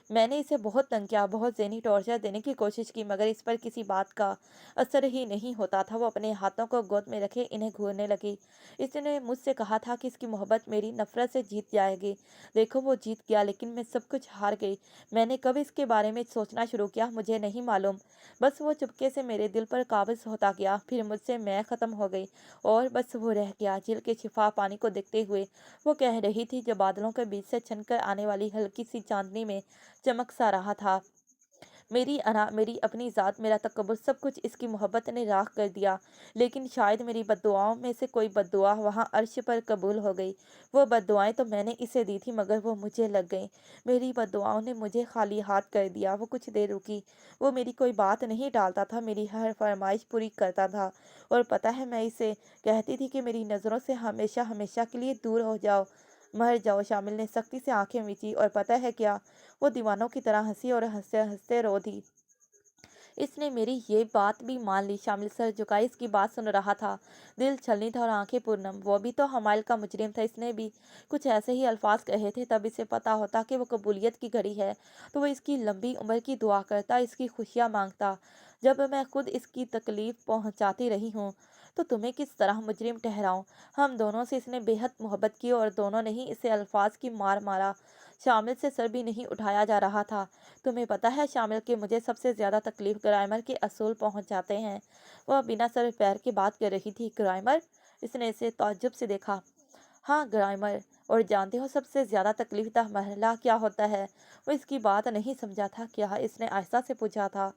मैंने इसे बहुत तंग किया, बहुत ज़हनी टॉर्चर देने की कोशिश की, मगर इस पर किसी बात का असर ही नहीं होता था। वो अपने हाथों को गोद में रखे इन्हें घूरने लगी। इसने मुझसे कहा था कि इसकी मोहब्बत मेरी नफरत से जीत जाएगी। देखो, वो जीत गया, लेकिन मैं सब कुछ हार गई। मैंने कब इसके बारे में सोचना शुरू किया मुझे नहीं मालूम। बस वो चुपके से मेरे दिल पर काबिज होता गया। फिर मुझसे मैं ख़त्म हो गई और बस वो रह गया। झील के शिफा पानी को देखते हुए वो कह रही थी, जो बादलों के बीच से छनकर आने वाली हल्की सी चांदनी में चमक सा रहा था। मेरी अना, मेरी अपनी ज़ात, मेरा तकब्बुर, सब कुछ इसकी मोहब्बत ने राख कर दिया। लेकिन शायद मेरी बद्दुआओं में से कोई बद्दुआ वहाँ अर्श पर कबूल हो गई। वो बद्दुआएं तो मैंने इसे दी थी, मगर वो मुझे लग गईं। मेरी बद्दुआओं ने मुझे खाली हाथ कर दिया। वो कुछ देर रुकी। वो मेरी कोई बात नहीं टालता था, मेरी हर फरमाइश पूरी करता था। और पता है, मैं इसे कहती थी कि मेरी नज़रों से हमेशा हमेशा के लिए दूर हो जाओ, मर जाओ। शामिल ने सख्ती से आंखें मीची और पता है क्या, वो दीवानों की तरह हंसी और हंसते हंसते रो दी। इसने मेरी ये बात भी मान ली। शामिल सर झुकाए इसकी बात सुन रहा था। दिल छलनी था और आंखें पूर्णम। वो भी तो हमाइल का मुजरिम था। इसने भी कुछ ऐसे ही अल्फाज कहे थे। तब इसे पता होता कि वो कबूलियत की घड़ी है, तो वो इसकी लंबी उम्र की दुआ करता, इसकी खुशियाँ मांगता। जब मैं खुद इसकी तकलीफ पहुंचाती रही हूँ, तो तुम्हें किस तरह मुजरिम ठहराऊं? हम दोनों से इसने बेहद मोहब्बत की और दोनों ने ही इसे अल्फाज की मार मारा। शामिल से सर भी नहीं उठाया जा रहा था। तुम्हें पता है शामिल के मुझे सबसे ज़्यादा तकलीफ ग्रामर के असूल पहुंच जाते हैं। वह बिना सर पैर की बात कर रही थी। ग्रामर? इसने इसे ताज्जुब से देखा। हाँ, ग्रामर। और जानते हो सबसे ज़्यादा तकलीफ का मरहला क्या होता है? वो इसकी बात नहीं समझा था। क्या? इसने आहिस्ता से पूछा था।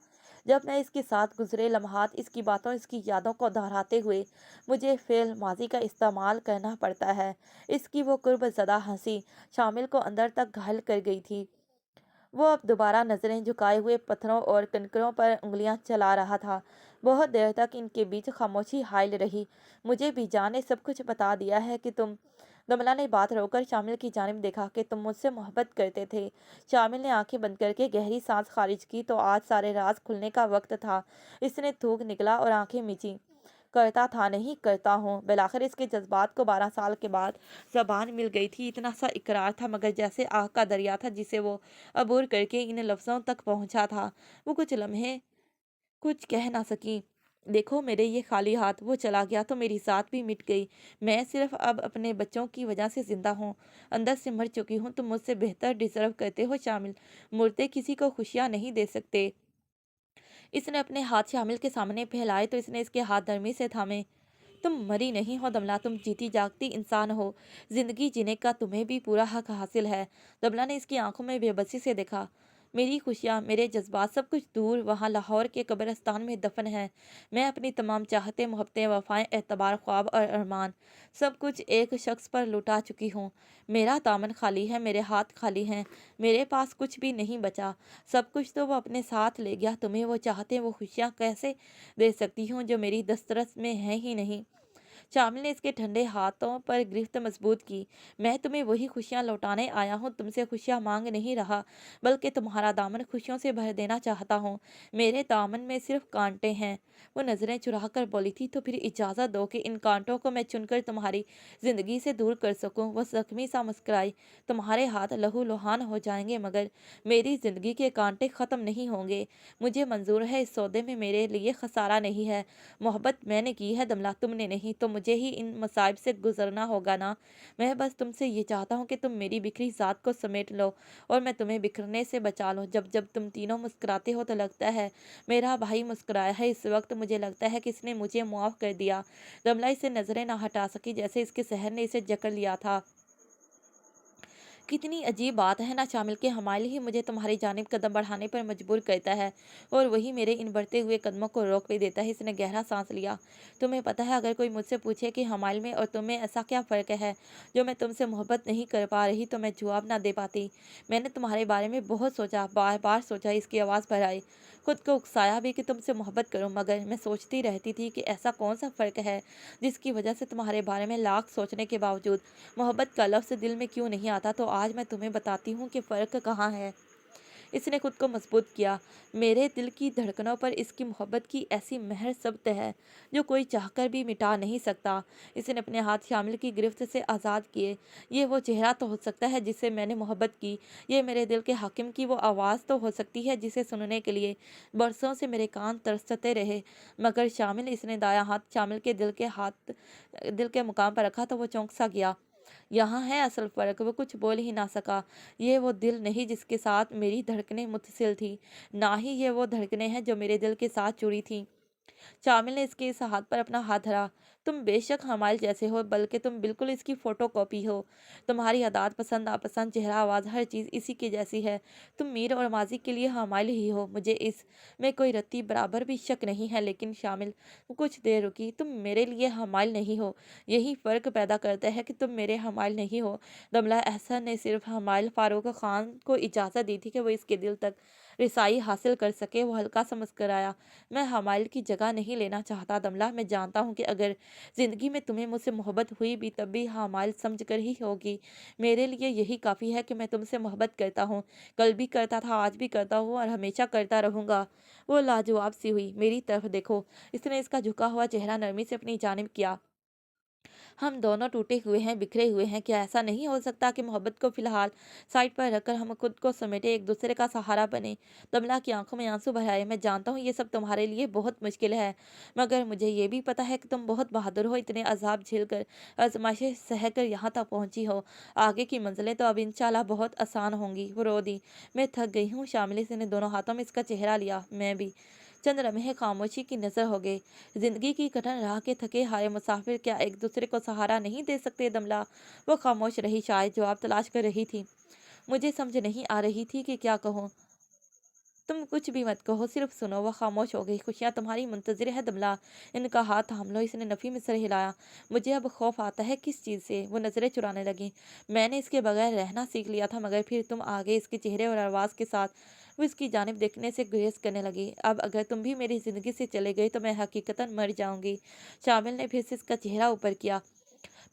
जब मैं इसके साथ गुजरे लम्हात, इसकी बातों, इसकी यादों को दोहराते हुए मुझे फ़ेल माज़ी का इस्तेमाल करना पड़ता है। इसकी वो कुर्ब ज़दा हंसी शामिल को अंदर तक घायल कर गई थी। वो अब दोबारा नज़रें झुकाए हुए पत्थरों और कंकरों पर उंगलियां चला रहा था। बहुत देर तक इनके बीच खामोशी हायल रही। मुझे भी जान ने सब कुछ बता दिया है कि तुम, गमला ने बात रोककर शामिल की जानिब देखा, कि तुम मुझसे मोहब्बत करते थे। शामिल ने आंखें बंद करके गहरी सांस खारिज की। तो आज सारे राज खुलने का वक्त था। इसने थूक निकला और आंखें मीची। करता था, नहीं करता हूँ। बिलाखिर इसके जज्बात को 12 साल के बाद ज़बान मिल गई थी। इतना सा इकरार था, मगर जैसे आग का दरिया था जिसे वो अबूर करके इन लफ्ज़ों तक पहुँचा था। वो कुछ लम्हे कुछ कह ना सकी। देखो मेरे ये खाली हाथ, वो चला गया तो मेरी ज़ात भी मिट गई। मैं सिर्फ अब अपने बच्चों की वजह से ज़िंदा हूँ, अंदर से मर चुकी हूँ। तुम मुझसे बेहतर डिज़र्व करते हो शामिल। मुर्दे किसी को खुशियाँ नहीं दे सकते। इसने अपने हाथ शामिल के सामने फैलाए तो इसने इसके हाथ नरमी से थामे। तुम मरी नहीं हो दमला, तुम जीती जागती इंसान हो। जिंदगी जीने का तुम्हें भी पूरा हक हासिल है। दमला ने इसकी आंखों में बेबसी से देखा। मेरी खुशियाँ, मेरे जज्बात, सब कुछ दूर वहाँ लाहौर के कब्रिस्तान में दफन है। मैं अपनी तमाम चाहते, मोहब्बतें, वफाएं, एतबार, ख्वाब और अरमान, सब कुछ एक शख्स पर लुटा चुकी हूँ। मेरा दामन खाली है, मेरे हाथ खाली हैं, मेरे पास कुछ भी नहीं बचा। सब कुछ तो वो अपने साथ ले गया। तुम्हें वो चाहते, वो खुशियाँ कैसे दे सकती हूँ जो मेरी दस्तरस में है ही नहीं। शामिल ने इसके ठंडे हाथों पर गिरफ्त मजबूत की। मैं तुम्हें वही खुशियां लौटाने आया हूँ, तुमसे खुशियां मांग नहीं रहा, बल्कि तुम्हारा दामन खुशियों से भर देना चाहता हूँ। मेरे दामन में सिर्फ कांटे हैं। वो नजरें चुरा कर बोली थी, तो फिर इजाजत दो कि इन कांटों को मैं चुनकर तुम्हारी जिंदगी से दूर कर सकूं। वो जख्मी सा मुस्कुराई। तुम्हारे हाथ लहू लुहान हो जाएंगे, मगर मेरी जिंदगी के कांटे खत्म नहीं होंगे। मुझे मंजूर है, इस सौदे में मेरे लिए खसारा नहीं है। मोहब्बत मैंने की है दमला, तुमने नहीं, तो मुझे ही इन मसाइब से गुजरना होगा ना। मैं बस तुमसे ये चाहता हूँ कि तुम मेरी बिखरी ज़ात को समेट लो और मैं तुम्हें बिखरने से बचा लूँ। जब जब तुम तीनों मुस्कुराते हो तो लगता है मेरा भाई मुस्कुराया है। इस वक्त मुझे लगता है कि इसने मुझे मुआफ़ कर दिया। दमला इसे नजरें ना हटा सकी, जैसे इसके सहर ने इसे जकड़ लिया था। कितनी अजीब बात है ना शामिल, के हमारे ही मुझे तुम्हारी जानिब कदम बढ़ाने पर मजबूर करता है और वही मेरे इन बढ़ते हुए कदमों को रोक भी देता है। इसने गहरा सांस लिया। तुम्हें पता है, अगर कोई मुझसे पूछे कि हमारे में और तुम में ऐसा क्या फ़र्क है जो मैं तुमसे मोहब्बत नहीं कर पा रही, तो मैं जवाब ना दे पाती। मैंने तुम्हारे बारे में बहुत सोचा, बार बार सोचा। इसकी आवाज़ पर आई। खुद को उकसाया भी कि तुमसे मोहब्बत करूं, मगर मैं सोचती रहती थी कि ऐसा कौन सा फ़र्क है जिसकी वजह से तुम्हारे बारे में लाख सोचने के बावजूद मोहब्बत का लफ्ज़ दिल में क्यों नहीं आता। तो आज मैं तुम्हें बताती हूँ कि फ़र्क कहाँ है। इसने खुद को मजबूत किया। मेरे दिल की धड़कनों पर इसकी मोहब्बत की ऐसी मेहर सब्त है जो कोई चाहकर भी मिटा नहीं सकता। इसने अपने हाथ शामिल की गिरफ्त से आज़ाद किए। ये वो चेहरा तो हो सकता है जिससे मैंने मोहब्बत की। ये मेरे दिल के हाकिम की वो आवाज़ तो हो सकती है जिसे सुनने के लिए बरसों से मेरे कान तरसते रहे। मगर शामिल, इसने दायां हाथ शामिल के दिल के मुकाम पर रखा तो वो चौंक सा गया। यहाँ है असल फ़र्क। वो कुछ बोल ही ना सका। ये वो दिल नहीं जिसके साथ मेरी धड़कनें मुتصل थी, ना ही ये वो धड़कनें हैं जो मेरे दिल के साथ जुड़ी थीं। शामिल ने इसके इस हाथ पर अपना हाथ धरा। तुम बेशक हमारे जैसे हो, बल्कि तुम बिल्कुल इसकी फोटोकॉपी हो। तुम्हारी आदत, पसंद नापसंद, चेहरा, आवाज़, हर चीज़ इसी की जैसी है। तुम मीर और माजी के लिए हमारे ही हो। मुझे इस में कोई रत्ती बराबर भी शक नहीं है। लेकिन शामिल, वो कुछ देर रुकी। तुम मेरे लिए हमाल नहीं हो। यही फ़र्क पैदा करता है कि तुम मेरे हमाल नहीं हो। दमला एहसन ने सिर्फ हमाल फारूक खान को इजाज़त दी थी कि वो इसके दिल तक रिसाई हासिल कर सके। वो हल्का सा मुस्कराया। मैं हमाल की जगह नहीं लेना चाहता दमला। मैं जानता हूँ कि अगर ज़िंदगी में तुम्हें मुझसे मोहब्बत हुई भी, तब भी हमाल समझ कर ही होगी। मेरे लिए यही काफ़ी है कि मैं तुमसे मोहब्बत करता हूँ। कल भी करता था, आज भी करता हूँ और हमेशा करता रहूँगा। वो लाजवाब सी हुई। मेरी तरफ देखो। इसने इसका झुका हुआ चेहरा नरमी से अपनी जानिब किया। हम दोनों टूटे हुए हैं, बिखरे हुए हैं। क्या ऐसा नहीं हो सकता कि मोहब्बत को फिलहाल साइड पर रखकर हम खुद को समेटे, एक दूसरे का सहारा बने। कमला की आंखों में आंसू भर आए। मैं जानता हूँ ये सब तुम्हारे लिए बहुत मुश्किल है, मगर मुझे ये भी पता है कि तुम बहुत बहादुर हो। इतने अजाब झेलकर, आजमाइशें सहकर यहाँ तक पहुँची हो। आगे की मंजिलें तो अब इंशाल्लाह बहुत आसान होंगी। वो रो दी। मैं थक गई हूँ। शामिली से ने दोनों हाथों में इसका चेहरा लिया। मैं भी। चंद लम्हे खामोशी की नजर हो गए। जिंदगी की कठिन राह के थके हारे मुसाफिर क्या एक दूसरे को सहारा नहीं दे सकते दमला? वो खामोश रही, शायद जवाब तलाश कर रही थी। मुझे समझ नहीं आ रही थी कि क्या कहूँ। तुम कुछ भी मत कहो, सिर्फ सुनो। वह खामोश हो गई। खुशियाँ तुम्हारी मुंतजिर है दमला। इनका हाथ थाम लो। इसने नफी में सर हिलाया। मुझे अब खौफ आता है। किस चीज़ से? वो नजरें चुराने लगी। मैंने इसके बगैर रहना सीख लिया था, मगर फिर तुम आ गए। इसके चेहरे और आवाज़ के साथ वो इसकी जानिब देखने से गुरेज करने लगी। अब अगर तुम भी मेरी जिंदगी से चले गए तो मैं हकीकतन मर जाऊंगी। शामिल ने फिर से इसका चेहरा ऊपर किया।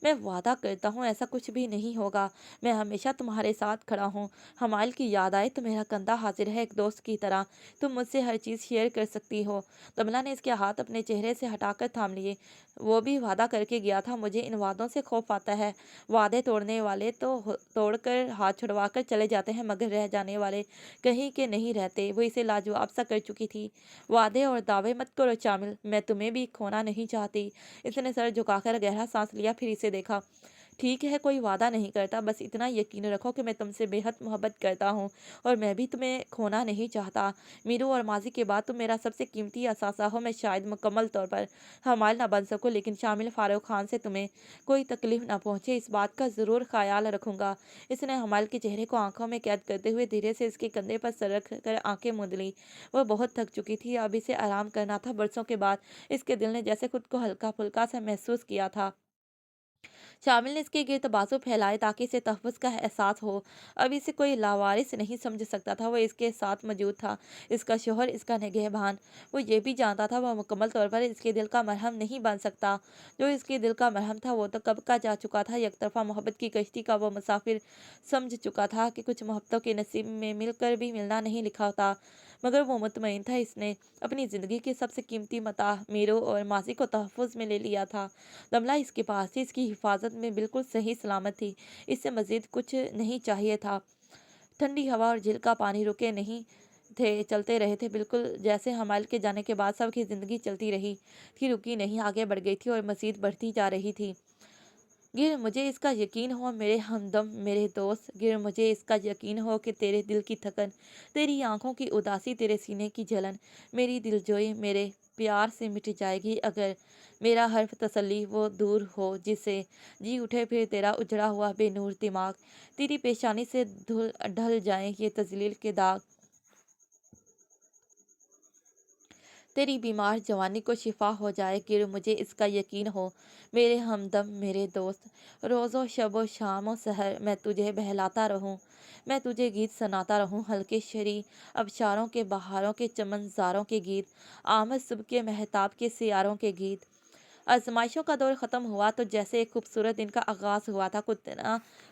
मैं वादा करता हूँ ऐसा कुछ भी नहीं होगा। मैं हमेशा तुम्हारे साथ खड़ा हूँ। हमाल की याद आए तो मेरा कंधा हाजिर है, एक दोस्त की तरह। तुम मुझसे हर चीज़ शेयर कर सकती हो। तमला ने इसके हाथ अपने चेहरे से हटाकर थाम लिए। वो भी वादा करके गया था। मुझे इन वादों से खौफ आता है। वादे तोड़ने वाले तो तोड़कर हाथ छुड़वा कर चले जाते हैं, मगर रह जाने वाले कहीं के नहीं रहते। वो इसे लाजवाब सा कर चुकी थी। वादे और दावे मत करो शामिल, मैं तुम्हें भी खोना नहीं चाहती। इसने सर झुकाकर गहरा सांस लिया, फिर इसे देखा। ठीक है, कोई वादा नहीं करता, बस इतना यकीन रखो कि मैं तुमसे बेहद मोहब्बत करता हूँ और मैं भी तुम्हें खोना नहीं चाहता। मीरू और माजी के बाद तुम मेरा सबसे कीमती असासा हो। मैं शायद मुकम्मल तौर पर हमाल ना बन सकूँ, लेकिन शामिल फारूक खान से तुम्हें कोई तकलीफ ना पहुँचे, इस बात का ज़रूर ख्याल रखूंगा। इसने हमाल के चेहरे को आंखों में कैद करते हुए धीरे से इसके कंधे पर सर रख कर आंखें मूंद ली। वह बहुत थक चुकी थी, अब इसे आराम करना था। बरसों के बाद इसके दिल ने जैसे खुद को हल्का फुल्का सा महसूस किया था। शामिल ने इसके गिर्द बाजू फैलाए ताकि इसे तहफ़्फ़ुज़ का एहसास हो। अब इसे कोई लावारिस नहीं समझ सकता था, वो इसके साथ मौजूद था, इसका शौहर, इसका निगहबान। वो ये भी जानता था वह मुकम्मल तौर पर इसके दिल का मरहम नहीं बन सकता। जो इसके दिल का मरहम था वो तो कब का जा चुका था। एकतरफ़ा मोहब्बत की कश्ती का वो मुसाफिर समझ चुका था कि कुछ मोहब्बतों के नसीब में मिलकर भी मिलना नहीं लिखा होता। मगर वो मुतमईन था, इसने अपनी ज़िंदगी की सबसे कीमती मता मीरों और माज़ी को तहफ़्फ़ुज़ में ले लिया था। गमला इसके पास थी, इसकी हिफाजत में बिल्कुल सही सलामत थी। इससे मज़ीद कुछ नहीं चाहिए था। ठंडी हवा और झील का पानी रुके नहीं थे, चलते रहे थे, बिल्कुल जैसे हमाल के जाने के बाद सबकी ज़िंदगी चलती रही थी, रुकी नहीं, आगे बढ़ गई थी और मज़ीद बढ़ती जा रही थी। गिर मुझे इसका यकीन हो मेरे हमदम, मेरे दोस्त, गिर मुझे इसका यकीन हो कि तेरे दिल की थकन, तेरी आंखों की उदासी, तेरे सीने की जलन, मेरी दिलजोई मेरे प्यार से मिट जाएगी अगर मेरा हर्फ तसल्ली वो दूर हो जिसे जी उठे फिर तेरा उजड़ा हुआ बेनूर दिमाग, तेरी पेशानी से धुल ढल जाए ये तजलील के दाग, तेरी बीमार जवानी को शिफा हो जाए, गिर मुझे इसका यकीन हो मेरे हमदम, मेरे दोस्त, रोज़ो शबो शामो सहर मैं तुझे बहलाता रहूं, मैं तुझे गीत सुनाता रहूं, हल्के शरी अबशारों के बहारों के चमनजारों के गीत, आमद सुबह के महताब के सियारों के गीत। आजमाइशों का दौर ख़त्म हुआ तो जैसे एक खूबसूरत दिन का आगाज़ हुआ था,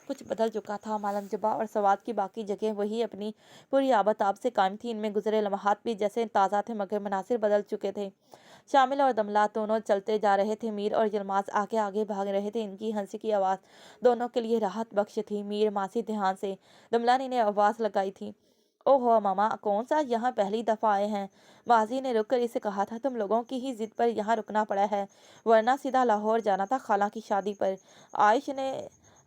कुछ बदल चुका था। मालम जबा और सवाद की बाकी जगह वही अपनी पूरी आबताब से कायम थी। इनमें गुजरे लम्हात भी जैसे ताज़ा थे, मगर मनासिर बदल चुके थे। शामिल और दमला दोनों चलते जा रहे थे। मीर और यलमाज आगे आगे भाग रहे थे। इनकी हंसी की आवाज़ दोनों के लिए राहत बख्श थी। मीर मासी ध्यान से दमला ने आवाज़ लगाई थी, ओहो मामा, कौन सा यहाँ पहली दफ़ा आए हैं? बाजी ने रुक कर इसे कहा था, तुम लोगों की ही जिद पर यहाँ रुकना पड़ा है, वरना सीधा लाहौर जाना था खाला की शादी पर।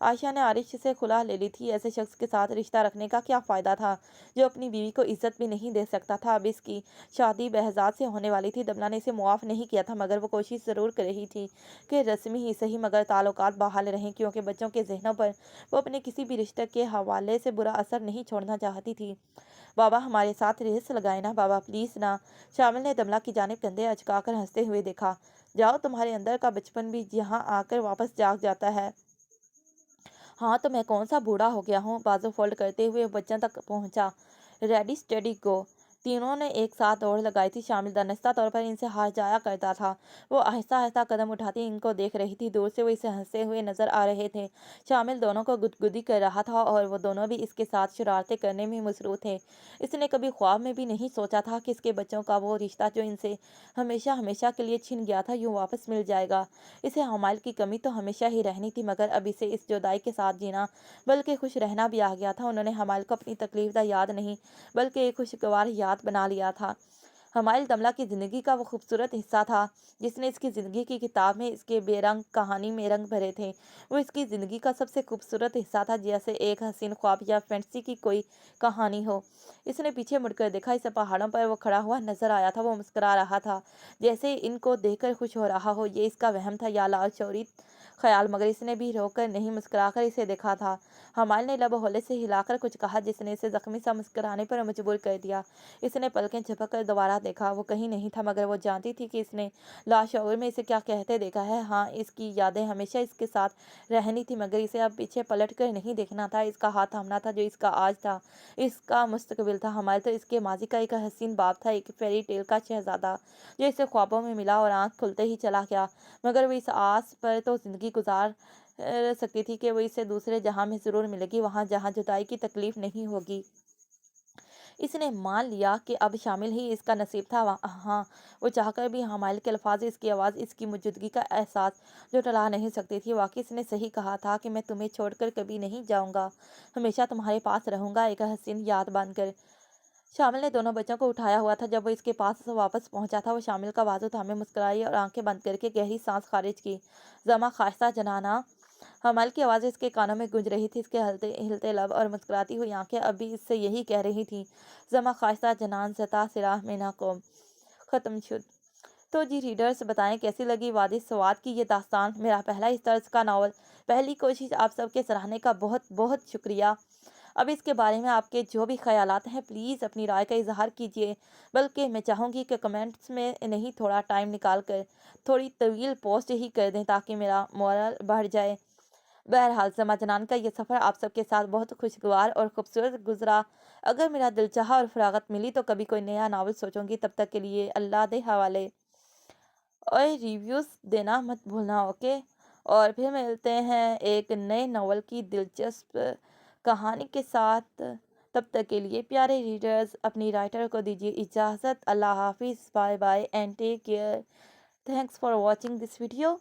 आयशा ने आरिश से खुला ले ली थी। ऐसे शख्स के साथ रिश्ता रखने का क्या फ़ायदा था जो अपनी बीवी को इज्जत भी नहीं दे सकता था। अब इसकी शादी बहजाद से होने वाली थी। दमला ने इसे मुआफ़ नहीं किया था, मगर वो कोशिश ज़रूर कर रही थी कि रस्मी ही सही मगर ताल्लुकात बहाल रहें, क्योंकि बच्चों के जहनों पर वो अपने किसी भी रिश्ते के हवाले से बुरा असर नहीं छोड़ना चाहती थी। बाबा हमारे साथ रेस लगाए ना बाबा, प्लीज़ ना। शामिल ने दमला की जानिब कंधे अचकाकर हंसते हुए देखा, जाओ, तुम्हारे अंदर का बचपन भी यहाँ आकर वापस जाग जाता है। हाँ तो मैं कौन सा बूढ़ा हो गया हूँ। बाजू फोल्ड करते हुए बच्चों तक पहुँचा। रेडी स्टडी गो। तीनों ने एक साथ दौड़ लगाई थी। शामिल दानिस्ता तौर पर इनसे हार जाया करता था। वो आहिस्ता आहिस्ता कदम उठाती इनको देख रही थी। दूर से वो इसे हंसते हुए नजर आ रहे थे। शामिल दोनों को गुदगुदी कर रहा था और वो दोनों भी इसके साथ शरारतें करने में मसरूफ़ थे। इसने कभी ख्वाब में भी नहीं सोचा था कि इसके बच्चों का वो रिश्ता जो इनसे हमेशा हमेशा के लिए छिन गया था, यूँ वापस मिल जाएगा। इसे हमाल की कमी तो हमेशा ही रहनी थी, मगर अब इसे इस जुदाई के साथ जीना बल्कि खुश रहना भी आ गया था। उन्होंने हमाल को अपनी तकलीफ का याद नहीं बल्कि एक खुशगवार याद बना लिया था। हमायल दमला की ज़िंदगी का वो खूबसूरत हिस्सा था जिसने इसकी ज़िंदगी की किताब में इसके बेरंग कहानी में रंग भरे थे। वो इसकी ज़िंदगी का सबसे खूबसूरत हिस्सा था, जैसे एक हसीन ख्वाब या फैंटेसी की कोई कहानी हो। इसने पीछे मुड़कर देखा। इस पहाड़ों पर वो खड़ा हुआ नजर आया था। वो मुस्कुरा रहा था, जैसे इनको देखकर खुश हो रहा हो। ये इसका वहम था या लाशऊरी ख्याल, मगर इसने भी रोकर नहीं, मुस्कुराकर इसे देखा था। हमाल ने लब होले से हिलाकर कुछ कहा जिसने इसे जख्मी सा मुस्कुराने पर मजबूर कर दिया। इसने पलकें झपक कर दोबारा देखा। वो कहीं नहीं था, मगर वो जानती थी कि इसने लाशऊर में इसे क्या कहते देखा है। हाँ, इसकी यादें हमेशा इसके साथ रहनी थी, मगर इसे अब पीछे पलट कर नहीं देखना था। इसका हाथ थामना था जो इसका आज था, इसका मुस्तकबिल था। हमारे तो इसके माजी का एक हसीन बाप था, एक फेरी टेल का शहजादा जो इसे ख्वाबों में मिला और आंख खुलते ही चला गया। मगर वो इस आस पर तो जिंदगी गुजार सकती थी कि वो इसे दूसरे जहां में ज़रूर मिलेगी, वहां जहां जुदाई की तकलीफ नहीं होगी। इसने मान लिया कि अब शामिल ही इसका नसीब था। हाँ, वो चाहकर भी हमारे के अल्फाज, इसकी आवाज़, इसकी मौजूदगी का एहसास जो टला नहीं सकती थी। वाकई इसने सही कहा था कि मैं तुम्हें छोड़कर कभी नहीं जाऊंगा, हमेशा तुम्हारे पास रहूंगा, एक हसीन याद बनकर। शामिल ने दोनों बच्चों को उठाया हुआ था। जब वो इसके पास से वापस पहुंचा था, वो शामिल का बाजू थामे मुस्कुराई और आंखें बंद करके गहरी सांस खारिज की। जमा खास्ता जनाना। हमाल की आवाज़ इसके कानों में गूंज रही थी। इसके हिलते हिलते लब और मुस्कुराती हुई आंखें अब भी इससे यही कह रही थी, जमा खास्ता जनान जता सिराह में ना कौम ख़त्म शुद। तो जी रीडर्स, बताएं कैसी लगी वादी स्वाद की ये दास्तान, मेरा पहला इस तर्ज का नावल, पहली कोशिश। आप सबके सराहने का बहुत बहुत शुक्रिया। अब इसके बारे में आपके जो भी ख्यालात हैं, प्लीज़ अपनी राय का इजहार कीजिए। बल्कि मैं चाहूँगी कि कमेंट्स में नहीं, थोड़ा टाइम निकाल कर थोड़ी तवील पोस्ट ही कर दें ताकि मेरा मोरल बढ़ जाए। بہرحال سما جنان کا یہ سفر آپ سب کے ساتھ بہت خوشگوار اور خوبصورت گزرا۔ اگر میرا دل چاہا اور فراغت ملی تو کبھی کوئی نیا ناول سوچوں گی۔ تب تک کے لیے اللہ دے حوالے اور ریویوز دینا مت بھولنا، اوکے؟ اور پھر ملتے ہیں ایک نئے ناول کی دلچسپ کہانی کے ساتھ۔ تب تک کے لیے پیارے ریڈرز، اپنی رائٹر کو دیجیے اجازت۔ اللہ حافظ، bye bye and take care. Thanks for watching this video.